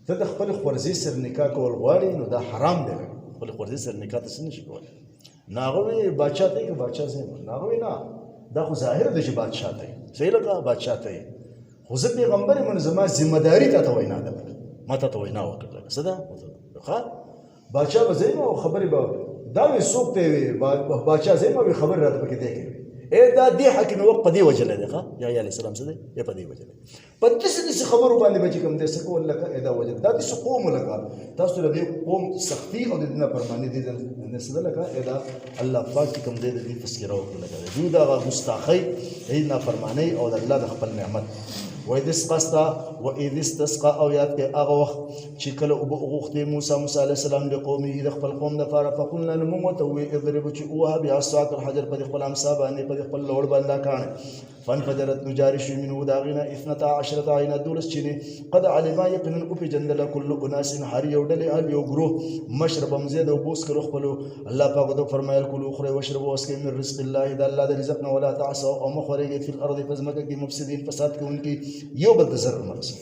S1: ته د خپل خورزي سره نکاح کول غواړې نو دا حرام دی خپل خورزي سره نکاح ته څه نشي کولی نو هغه وایي بادشاه ته یې که بادشاه زه یم نو هغه وایي نه دا خو ظاهر دی چې بادشاه ته یې صحیح لګه بادشاه ته یې خو زه پیغمبر یم نو زما ذمه داري تا ته وینا ده ما تا ته وینا وکړه څه ده ښه بادشاه به زه یم او خبرې به دا وایي څوک ته یې وایي بادشاه زه یم او خبرې راته پکې دی کوي دا دې حکیم وخت په دې وجله دی ښه یا علیه السلام څه دی یا په دې وجله په داسې خبرو باندې به چې کوم دی څه کول لکه دا وجه دا داسې قوم لکه تاسو د دې قوم سختي او د دې نافرماني دي څه ده لکه دا الله پاک چې کوم دی د دې تذکره وکړه لکه دوی د هغه ګستاخۍ د نافرمانۍ او د الله د خپل نعمت وإذ استسقى او یاد کې هغه وخت چې کله اوبه وغوښتې موسی علیه السلام د قومه د خپل قوم دپاره فقلنا نو موږ ورته وویل اضرب چې ووهه بعصاک الحجر په دې خپل امسا باندې په دې خپل لوړ باندې دا کاڼی فانفجرت نو جاري شوي منه د هغې نه 12 عینه 12 چینې قد علما یقینا وپېژندله کل اناس هر یو ډلې هر یو ګروه مشربهم زه د اوبو څښلو خپلو الله پاک ورته وفرمیل کلو خورئ واشربوا وڅښئ من رزق الله د الله د رزق نه ولا تعصوا او مه خورئ فی الارض په ځمکه کې مفسدین فساد کوونکي یو بل ته ضرر مه رسوئ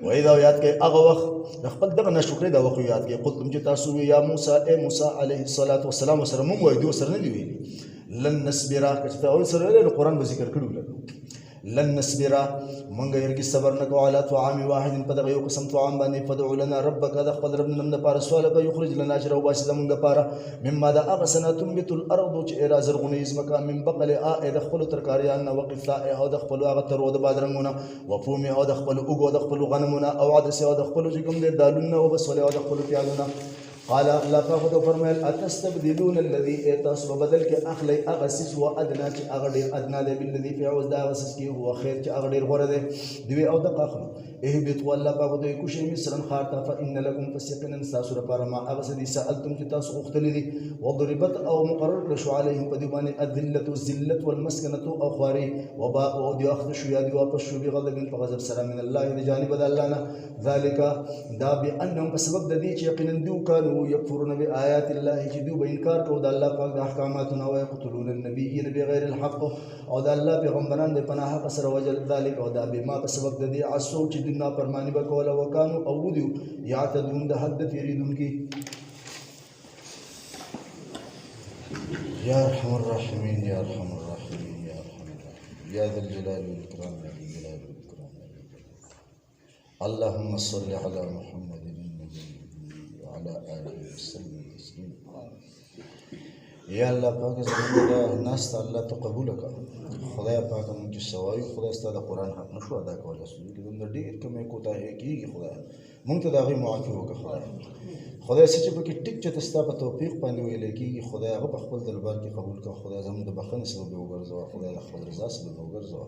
S1: وإذا یاد کې هغه وخت د خپل دغه ناشکرۍ دا وخت یاد کې قلتم چې تاسو یا موسی ای موسی علیه الصلاة والسلام ورسره مونږ وایو دوی سره نه دي ویلي لن نصبره که چې ته هغوی سره ویلی نو قرآن به ذکر کړي لږ لن نصبره مونږ هرګز صبر نه کوو علی طعام واحد په دغه یو قسم طعام باندې فدع لنا ربک د خپل رب نه دپاره سوال به یخرج لنا چې راوباسي زمونږ دپاره مما د هغه څه نه تنبت الارض چې رازرغونوي ځمکه من بقلها د خپلو ترکاریانو نه وقثائها او د خپلو هغه ترو د بادرنګونه وفومها او د خپلو اوږو او د خپلو غنمونه او عدسې او د خپلو چې کوم دی دالونه او بسولې او د خپلو پیازونه قال الله پاک ته فرمایل اتستبدلون الذي تاسو بدل کې اخلي هغه سیس و ادنا چې هغه ډیر ادنا دی بالذي في عوض دا هغه سیس کې هو خیر چې هغه ډیر غوره دی دوی او د قاخلو اهبط والله پاک ته کوشي مصر خار ته فان لكم فسقنا تاسو لپاره ما هغه سدي سالتم چې تاسو غوښتلې دي وضربت او مقرر شو عليهم په دې باندې الذله الذله والمسكنه او خواري وباء او دي اخذ شو یا دي واپس شو بغضب فغضب سلام من الله لجانب الله نه ذلك دا بانهم بسبب د دې چې یقینا دوی کانوا يكفرون بآيات الله چې دوی به انکار کوي د الله پاک د احکاماتو او يقتلون النبيين بغیر الحق او د الله پیغمبران د پناه حق سره وجل ذلك او دا به ما په سبب د دې عصو چې دوی نافرمانی وکوله وکانو او دوی یعتدون د حد تیریدونکي یا ارحم الراحمین یا ارحم الراحمین یا ارحم الراحمین یا ذا الجلال والإكرام یا ذا الجلال والإكرام اللهم صل على محمد وعلى آله وسلم تسليما یا الله پاک زموږ دا ناسته الله ته قبول کړه خدای پاک موږ چې سوایو خدای ستا د قرآن حق نشو ادا کولی سوي کې دومره ډېر کمې کوتاهۍ کېږي خدای موږ ته د هغوی معافي وکړه خدای څه چې پکې ټیک چې ته ستا په توفیق باندې ویلی کېږي خدای هغه په خپل دربار کې قبول کړه خدای زموږ د بښنې سبب یې وګرځوه خدای د خپل رضا سبب یې وګرځوه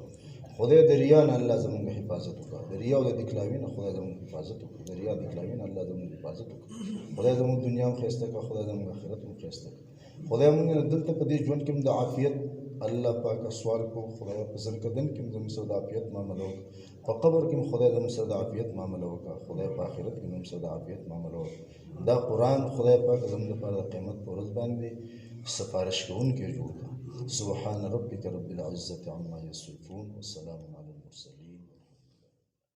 S1: خدای د ریا نه الله زموږ حفاظت وکړه د ریا او د دکلاوي نه خدای زموږ حفاظت وکړه د ریا دکلاوي نه الله زموږ حفاظت وکړه خدای زموږ دنیا هم ښایسته کړه خدای زموږ آخرت هم ښایسته کړه خدای موږ نه دلته په دې ژوند کې هم د عافیت الله پاک سوال کو خدای په ځنکدن کې هم زموږ سره د عافیت معامله وکړه په قبر کې هم خدای زموږ سره د عافیت معامله وکړه خدای په آخرت کې زموږ سره د عافیت معامله وکړه دا قرآن خدای پاک زموږ لپاره د قیامت په ورځ باندې سفارش کوونکی جوړ کړه سبحان ربک رب العزة عما یصفون وسلام علی المرسلین